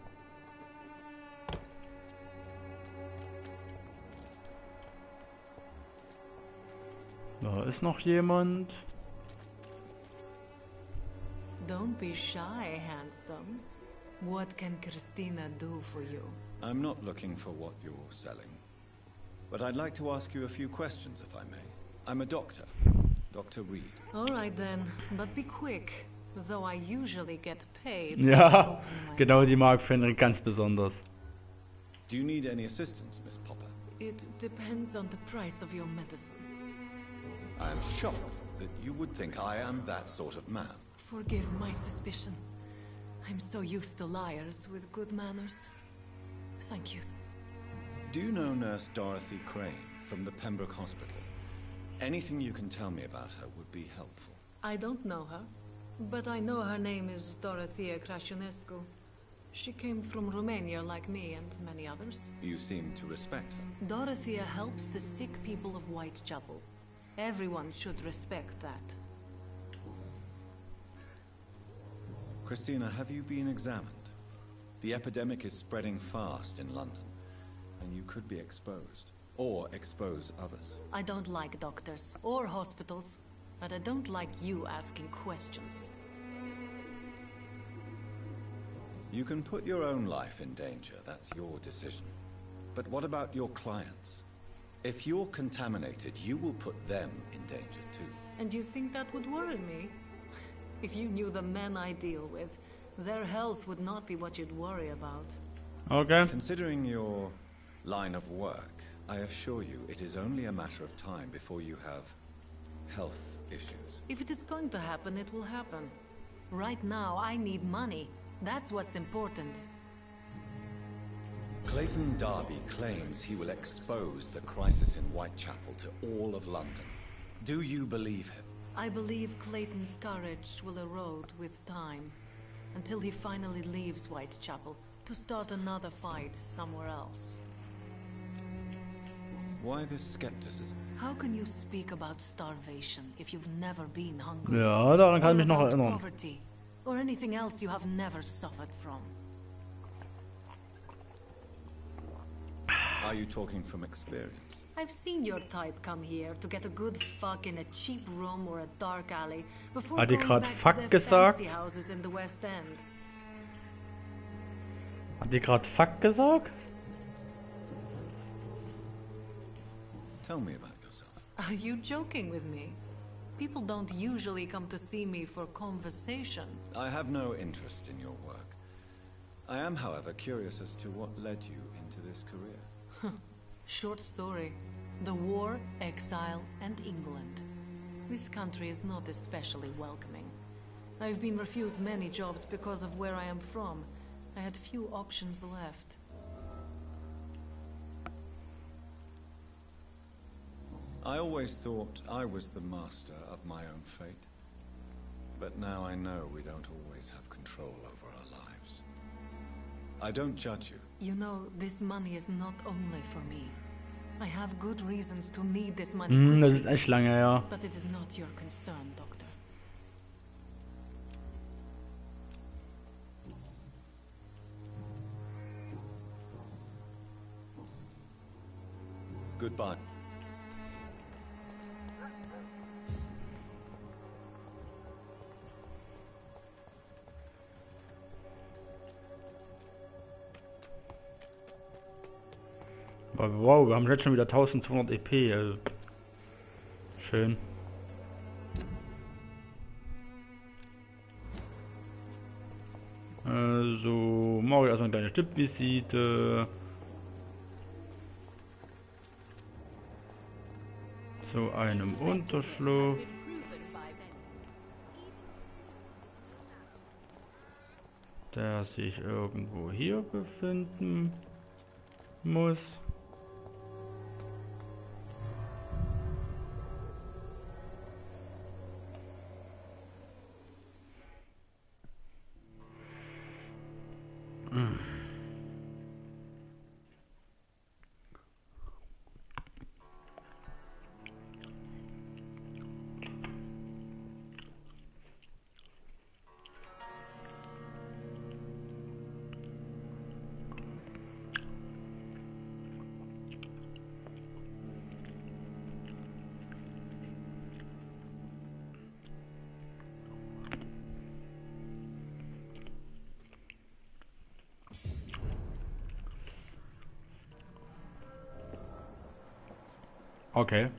Da ist noch jemand. Don't be shy, handsome. What can Christina do for you? I'm not looking for what you're selling. But I'd like to ask you a few questions, if I may. I'm a doctor. Dr. Reed. All right then, but be quick. Though I usually get paid. Ja, genau die mag Fenrir ganz besonders. Do you need any assistance, Miss Popper? It depends on the price of your medicine. I am shocked that you would think I am that sort of man. Forgive my suspicion. I'm so used to liars with good manners. Thank you. Do you know Nurse Dorothy Crane from the Pembroke Hospital? Anything you can tell me about her would be helpful. I don't know her, but I know her name is Dorothea Crăciunescu. She came from Romania like me and many others. You seem to respect her. Dorothea helps the sick people of Whitechapel. Everyone should respect that. Christina, have you been examined? The epidemic is spreading fast in London, and you could be exposed. Or expose others. I don't like doctors or hospitals, but I don't like you asking questions. You can put your own life in danger, that's your decision. But what about your clients? If you're contaminated, you will put them in danger too. And you think that would worry me? If you knew the men I deal with, their health would not be what you'd worry about. Okay. Considering your line of work, I assure you it is only a matter of time before you have health issues. If it is going to happen, it will happen. Right now, I need money. That's what's important. Clayton Darby claims he will expose the crisis in Whitechapel to all of London. Do you believe him? I believe Clayton's courage will erode with time, until he finally leaves Whitechapel to start another fight somewhere else. Why this skepticism? How can you speak about starvation if you've never been hungry? Ja, daran kann ich mich noch Or about erinnern. poverty, or anything else you have never suffered from? Are you talking from experience? I've seen your type come here to get a good fuck in a cheap room or a dark alley before Hat die going grad back fuck to their gesagt? fancy houses in the West End. Hat die gerade Fuck gesagt? Tell me about yourself. Are you joking with me? People don't usually come to see me for conversation. I have no interest in your work. I am, however, curious as to what led you into this career. Short story. The war, exile, and England. This country is not especially welcoming. I've been refused many jobs because of where I am from. I had few options left. I always thought I was the master of my own fate. But now I know we don't always have control over our lives. I don't judge you. You know, this money is not only for me. I have good reasons to need this money Das quickly, ist echt lange her. but it is not your concern, Doctor. Goodbye. Aber wow, wir haben jetzt schon wieder 1200 EP. Also schön. Also mache ich erstmal eine kleine Stippvisite. Zu einem Unterschlupf. Der sich irgendwo hier befinden muss. Okay.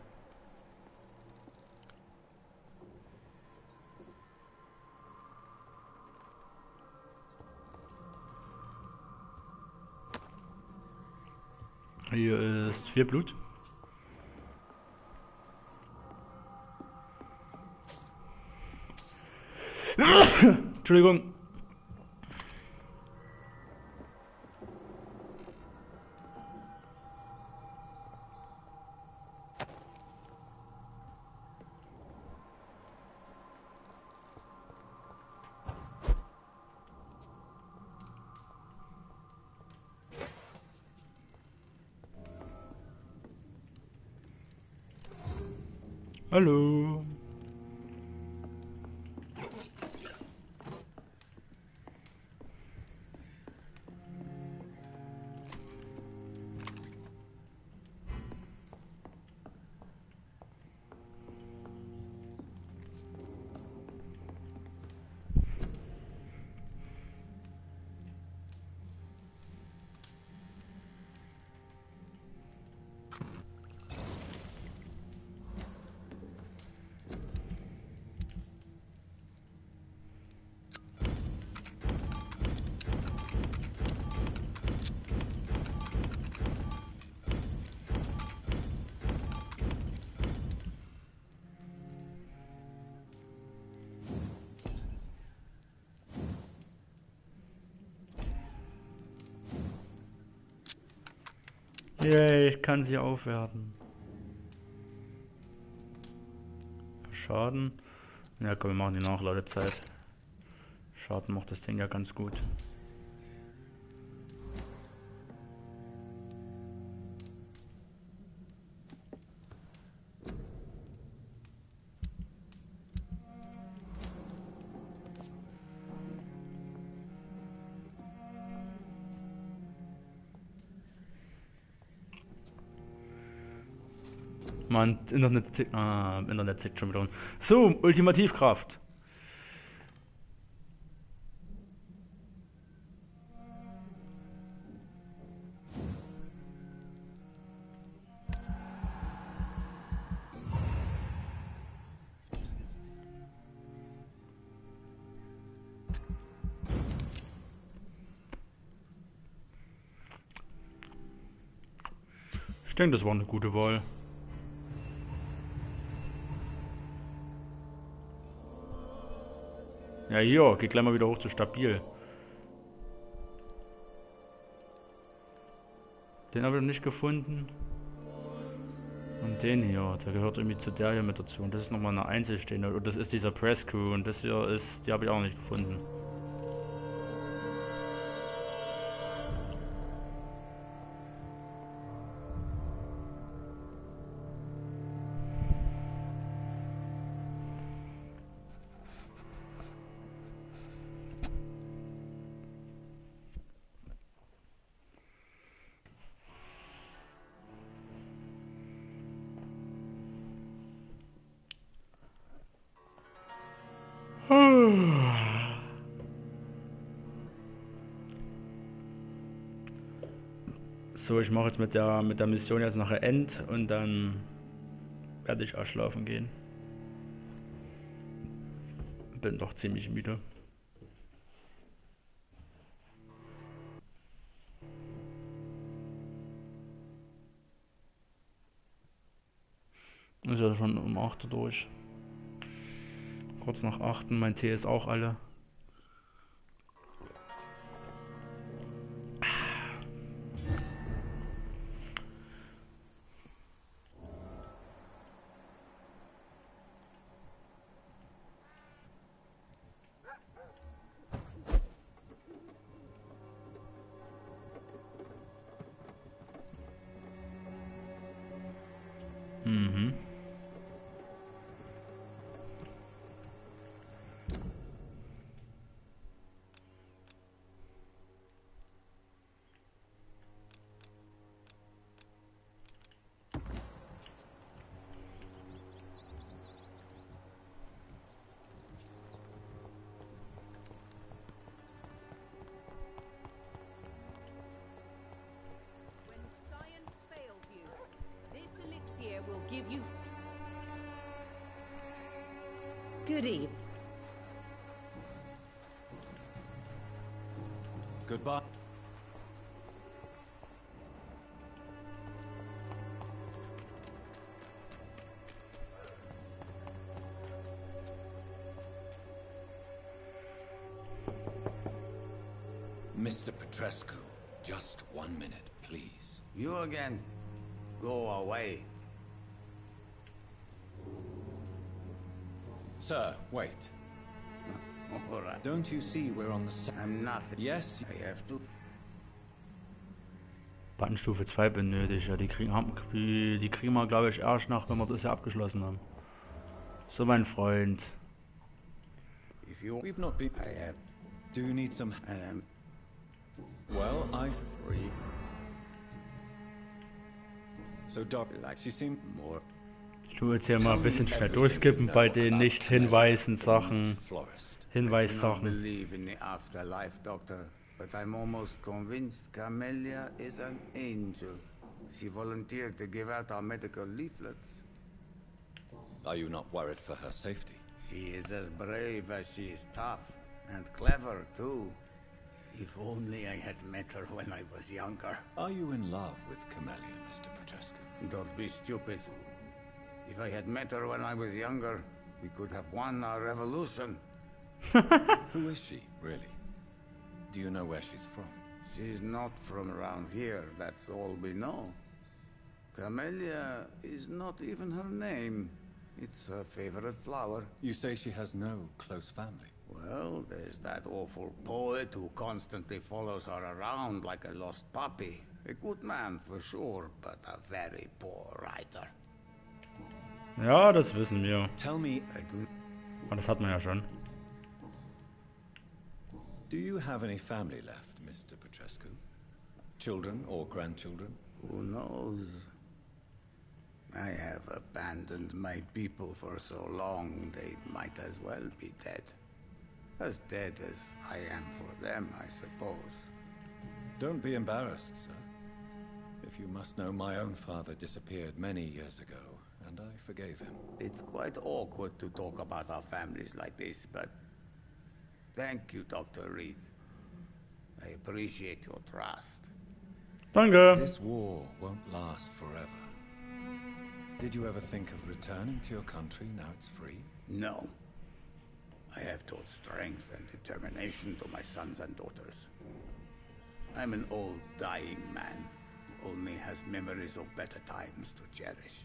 Hier ist 4 Blut. Entschuldigung. Hallo. Yay, ich kann sie aufwerten. Schaden. Ja komm, wir machen die Nachladezeit. Schaden macht das Ding ja ganz gut. Mann, Internet tickt schon wieder. So, Ultimativkraft. Ich denke, das war eine gute Wahl. Ja, hier, geht gleich mal wieder hoch zu stabil. Den habe ich noch nicht gefunden. Und den hier, der gehört irgendwie zu der hier mit dazu. Und das ist nochmal eine Einzelstehende. Und das ist dieser Press Crew. Und das hier ist, die habe ich auch noch nicht gefunden. So, ich mache jetzt mit der Mission jetzt nachher End und dann werde ich auch schlafen gehen. Bin doch ziemlich müde. Ist ja schon um 8 Uhr durch. Kurz nach 8, mein Tee ist auch alle. Mhm. Will give you good evening. Goodbye. Mr. Petrescu, just 1 minute, please. You again? Go away. Sir, wait. All right. Don't you see we're on the I'm nothing. Yes, I have to. Bannstufe 2 benötigt. Ja, die kriegen wir, glaube ich, erst nach, wenn wir das ja abgeschlossen haben. So, mein Freund. If you... We've not been... I have... Do you need some... Well, I... Free. So, Doc, like she seemed more... Ich tue jetzt hier mal ein bisschen schnell durchskippen bei den Nicht-Hinweisen-Sachen. I don't Hinweissachen. believe in the afterlife, Doctor, but I'm almost convinced Camellia is an angel. She volunteered to give out our medical leaflets. Are you not worried for her safety? She is as brave as she is tough, and clever, too. If only I had met her when I was younger. Are you in love with Camellia, Mr. Petrescu? Don't be stupid. If I had met her when I was younger, we could have won our revolution. Who is she, really? Do you know where she's from? She's not from around here, that's all we know. Camellia is not even her name. It's her favorite flower. You say she has no close family? Well, there's that awful poet who constantly follows her around like a lost puppy. A good man for sure, but a very poor writer. Ja, das wissen wir. Tell me... Aber das hat man ja schon. Do you have any family left, Mr. Petrescu? Children or grandchildren? Who knows? I have abandoned my people for so long, they might as well be dead. As dead as I am for them, I suppose. Don't be embarrassed, sir. If you must know, my own father disappeared many years ago, and I forgave him. It's quite awkward to talk about our families like this, but... Thank you, Dr. Reed. I appreciate your trust. Danke. This war won't last forever. Did you ever think of returning to your country now it's free? No. I have taught strength and determination to my sons and daughters. I'm an old, dying man who only has memories of better times to cherish.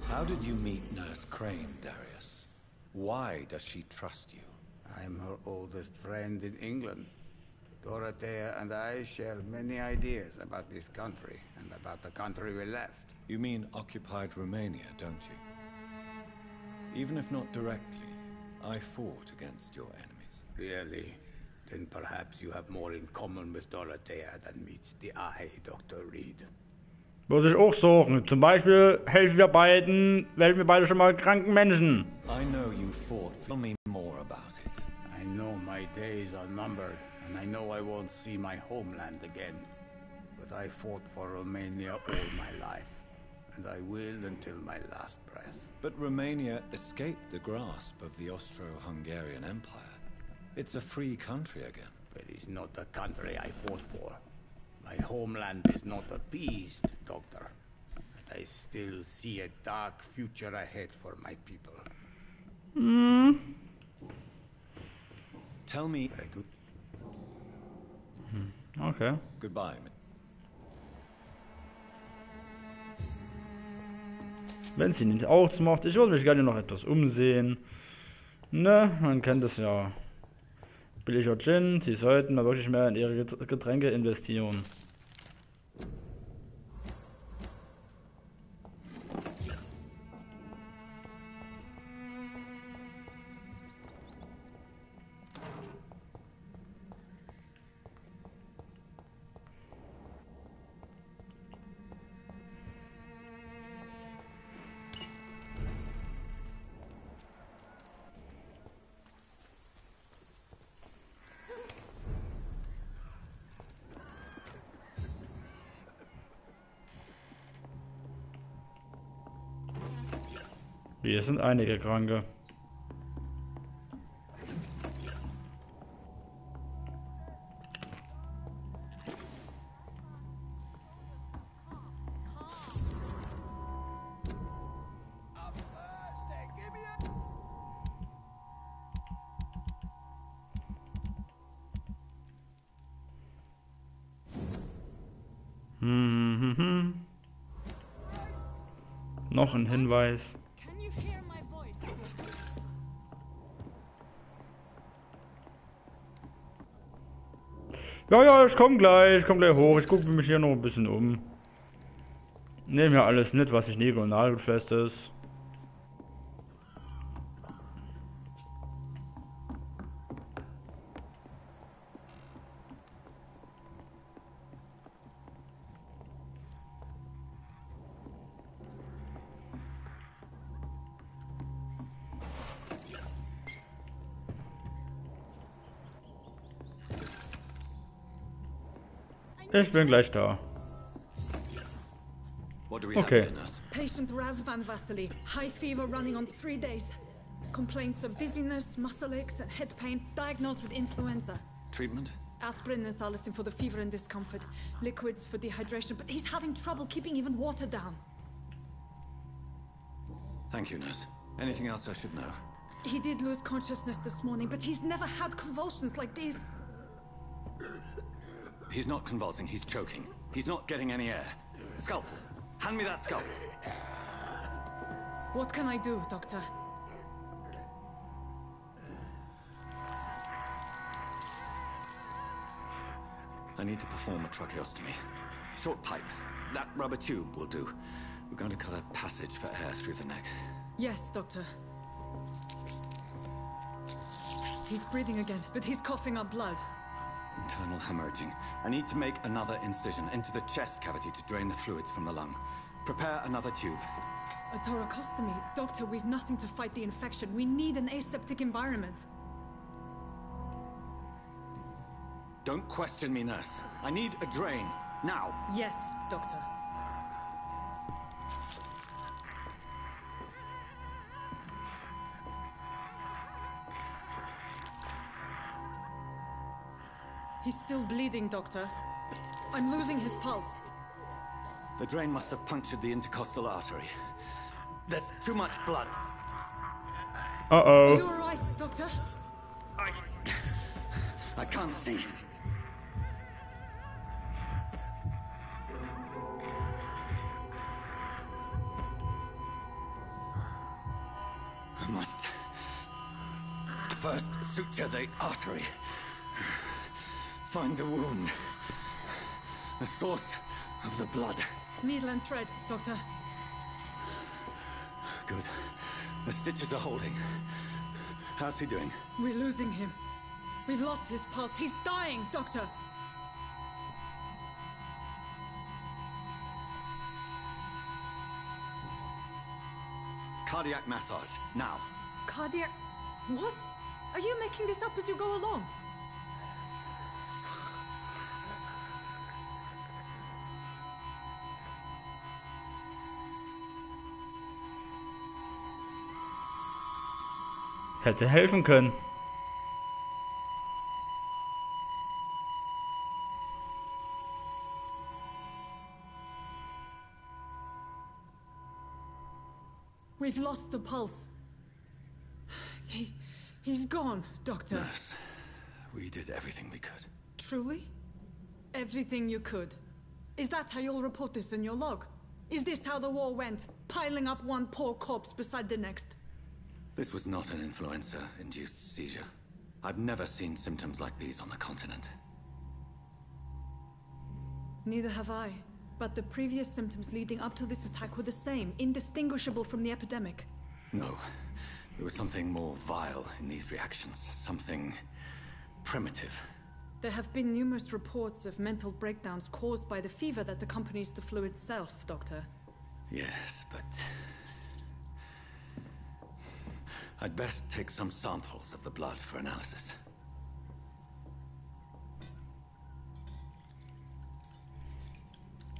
How did you meet Nurse Crane, Darius? Why does she trust you? I'm her oldest friend in England. Dorothea and I share many ideas about this country and about the country we left. You mean occupied Romania, don't you? Even if not directly, I fought against your enemies. Really? Then perhaps you have more in common with Dorothea than meets the eye, Dr. Reed. Würde ich auch sagen. Zum Beispiel helfen wir beide schon mal kranken Menschen. I know you fought. Tell me more about it. I know my days are numbered, and I know I won't see my homeland again. But I fought for Romania all my life, and I will until my last breath. But Romania escaped the grasp of the Austro-Hungarian Empire. It's a free country again. But it's not the country I fought for. My homeland is not appeased, Doctor. But I still see a dark future ahead for my people. Tell me... I do... Okay. Goodbye. Wenn sie nicht ausmacht, ich würde mich gerne noch etwas umsehen. Ne, man kennt es ja. Billiger Gin, sie sollten mal wirklich mehr in ihre Getränke investieren. Wir sind einige Kranke. Noch ein Hinweis. Ja, ja, ich komm gleich hoch. Ich gucke mich hier noch ein bisschen um. Nehme ja alles mit, was nicht niedrig und nagelfest ist. Ich bin gleich da. Okay. Patient Razvan Vasily. High fever running on 3 days. Complaints of dizziness, muscle aches, and head pain. Diagnosed with influenza. Treatment? Aspirin and salicin for the fever and discomfort. Liquids for dehydration, but he's having trouble keeping even water down. Thank you, nurse. Anything else I should know? He did lose consciousness this morning, but he's never had convulsions like these. He's not convulsing, he's choking. He's not getting any air. Scalpel! Hand me that scalpel! What can I do, Doctor? I need to perform a tracheostomy. Short pipe. That rubber tube will do. We're going to cut a passage for air through the neck. Yes, Doctor. He's breathing again, but he's coughing up blood. Internal hemorrhaging. I need to make another incision into the chest cavity to drain the fluids from the lung. Prepare another tube. A thoracostomy? Doctor, we've nothing to fight the infection. We need an aseptic environment. Don't question me, nurse. I need a drain. Now. Yes, Doctor. He's still bleeding, Doctor. I'm losing his pulse. The drain must have punctured the intercostal artery. There's too much blood. Uh-oh. Are you all right, Doctor? I can't see. I must first suture the artery. Find the wound. The source of the blood. Needle and thread, Doctor. Good. The stitches are holding. How's he doing? We're losing him. We've lost his pulse. He's dying, Doctor. Cardiac massage, now. Cardiac... What? Are you making this up as you go along? Hätte helfen können. We've lost the pulse. He's gone, Doctor. Nurse, we did everything we could. Truly? Everything you could? Is that how you'll report this in your log? Is this how the war went? Piling up one poor corpse beside the next? This was not an influenza-induced seizure. I've never seen symptoms like these on the continent. Neither have I. But the previous symptoms leading up to this attack were the same, indistinguishable from the epidemic. No. There was something more vile in these reactions. Something primitive. There have been numerous reports of mental breakdowns caused by the fever that accompanies the flu itself, Doctor. Yes, but... I'd best take some samples of the blood for analysis.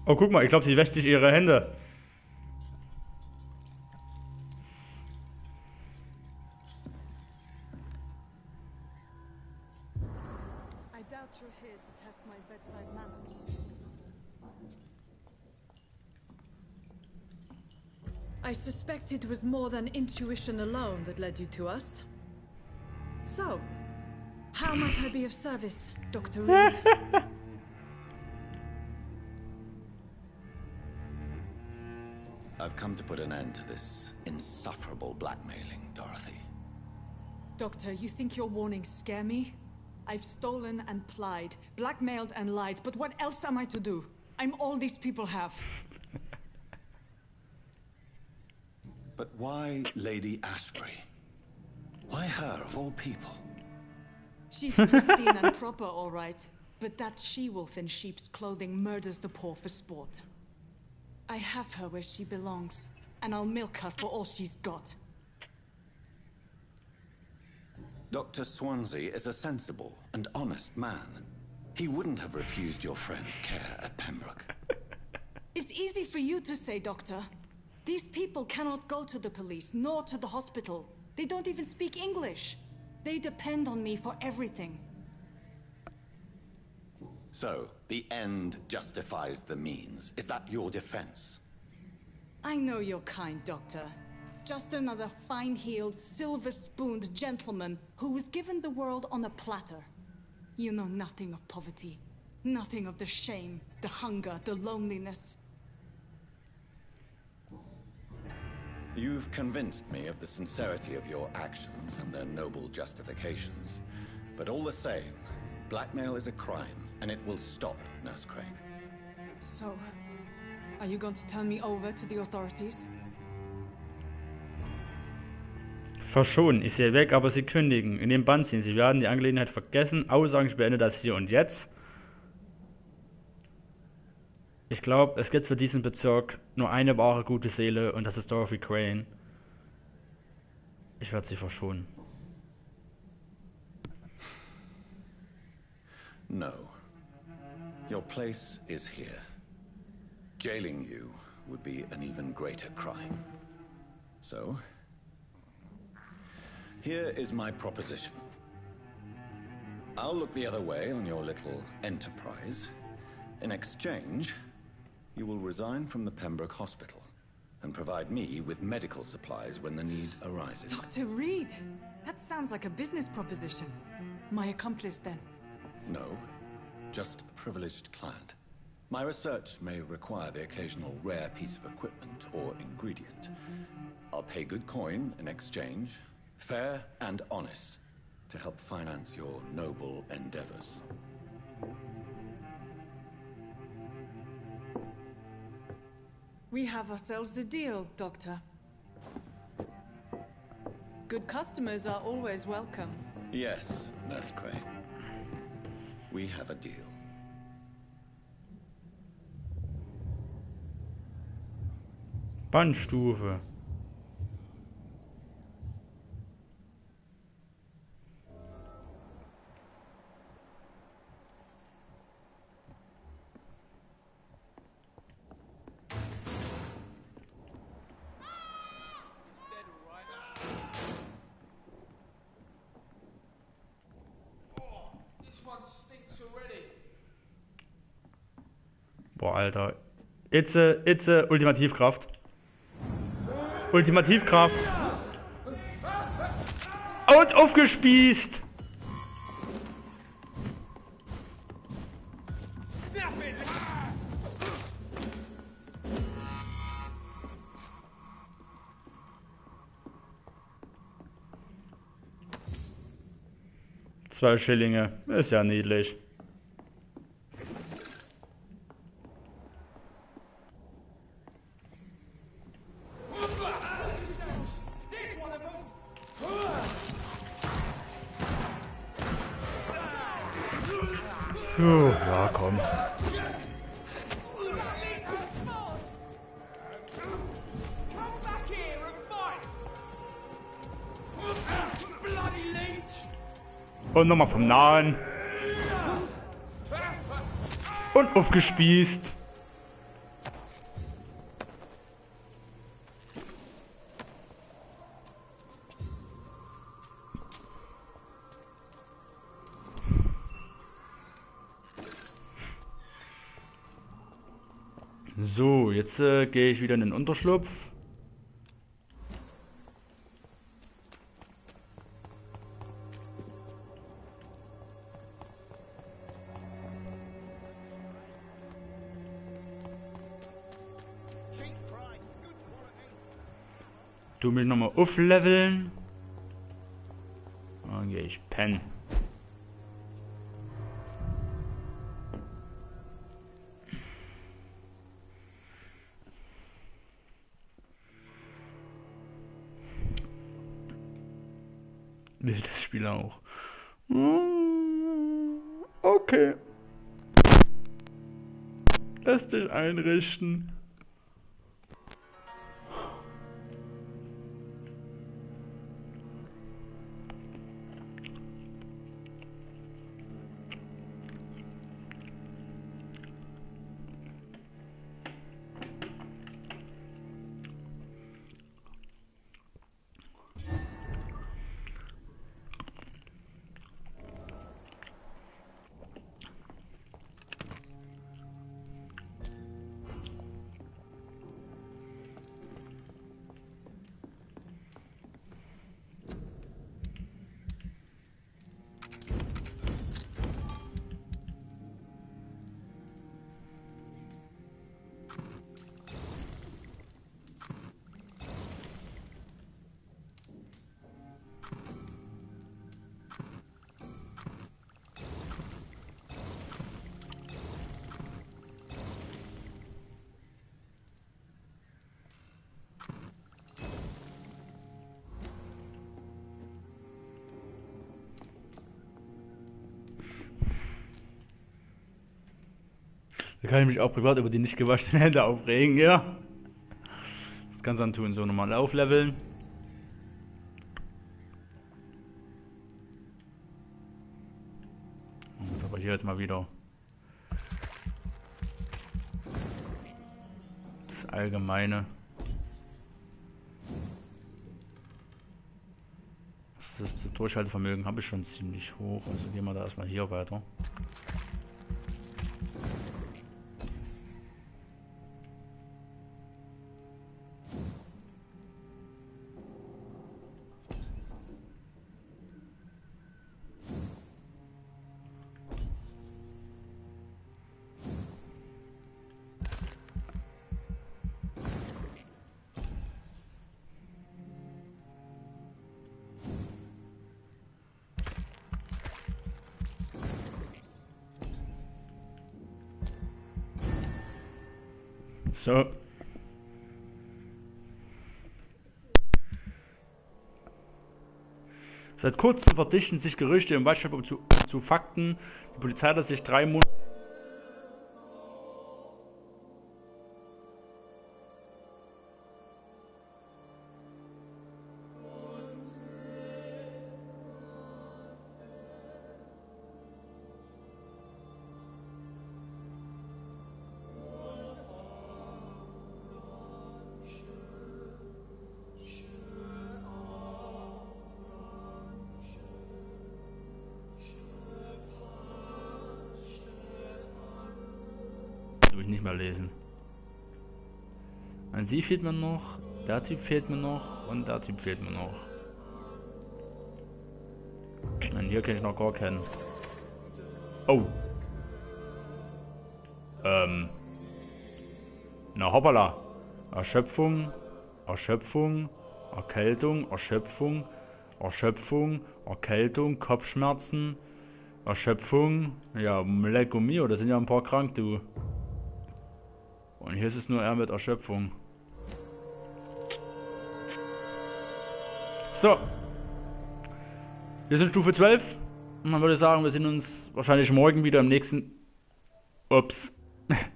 Oh, guck mal, ich glaube, sie wäscht sich ihre Hände. I doubt you're here to test my bedside manners. I suspect it was more than intuition alone that led you to us. So, how might I be of service, Dr. Reed? I've come to put an end to this insufferable blackmailing, Dorothy. Doctor, you think your warnings scare me? I've stolen and plied, blackmailed and lied, but what else am I to do? I'm all these people have. But why Lady Ashbury? Why her, of all people? She's pristine and proper, all right. But that she-wolf in sheep's clothing murders the poor for sport. I have her where she belongs, and I'll milk her for all she's got. Dr. Swansea is a sensible and honest man. He wouldn't have refused your friend's care at Pembroke. It's easy for you to say, Doctor. These people cannot go to the police, nor to the hospital. They don't even speak English. They depend on me for everything. So, the end justifies the means. Is that your defense? I know you're kind, Doctor. Just another fine-heeled, silver-spooned gentleman who was given the world on a platter. You know nothing of poverty. Nothing of the shame, the hunger, the loneliness. You've convinced me of the sincerity of your actions and their noble justifications. But all the same, blackmail is a crime, and it will stop, Nurse Crane. So, are you going to turn me over to the authorities? Verschonen. Ich sehe weg, aber sie kündigen. In den Bann ziehen. Sie werden die Angelegenheit vergessen. Aussagen, ich beende das hier und jetzt. Ich glaube, es gibt für diesen Bezirk nur eine wahre gute Seele und das ist Dorothy Crane. Ich werde sie verschonen. No. Your place is here. Jailing you would be an even greater crime. So, here is my proposition. I'll look the other way on your little enterprise. In exchange, you will resign from the Pembroke Hospital and provide me with medical supplies when the need arises. Dr. Reed! That sounds like a business proposition. My accomplice, then? No, just a privileged client. My research may require the occasional rare piece of equipment or ingredient. I'll pay good coin in exchange, fair and honest, to help finance your noble endeavors. We have ourselves a deal, Doctor. Good customers are always welcome. Yes, Nurse Crane. We have a deal. Bannstufe. Boah, Alter. Itze, Ultimativkraft. Ultimativkraft. Und aufgespießt. Zwei Schillinge. Ist ja niedlich. Ja, komm. Und nochmal vom Nahen. Und aufgespießt. So, jetzt gehe ich wieder in den Unterschlupf. Tu mich nochmal aufleveln. Dann gehe ich pennen. Will das Spiel auch. Okay. Lass dich einrichten. Da kann ich mich auch privat über die nicht gewaschenen Hände aufregen, ja. Das kannst du dann tun, so normal aufleveln. Und aber hier jetzt mal wieder das Allgemeine. Das Durchhaltevermögen habe ich schon ziemlich hoch, also gehen wir da erstmal hier weiter. So. Seit kurzem verdichten sich Gerüchte im Waldstadt zu Fakten. Die Polizei hat sich 3 Monate... nicht mehr lesen. An sie fehlt mir noch, der Typ fehlt mir noch und der Typ fehlt mir noch. Und hier kann ich noch gar keinen. Oh. Na hoppala. Erschöpfung, Erschöpfung, Erkältung, Erschöpfung, Erschöpfung, Erkältung, Kopfschmerzen, Erschöpfung. Ja, Lecco mio, da sind ja ein paar krank, du. Und hier ist es nur er mit Erschöpfung. So. Wir sind Stufe 12. Und dann würde ich sagen, wir sehen uns wahrscheinlich morgen wieder im nächsten... Ups.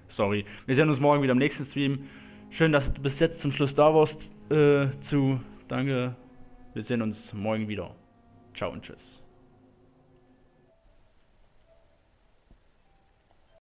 Sorry. Wir sehen uns morgen wieder im nächsten Stream. Schön, dass du bis jetzt zum Schluss da warst. Danke. Wir sehen uns morgen wieder. Ciao und tschüss.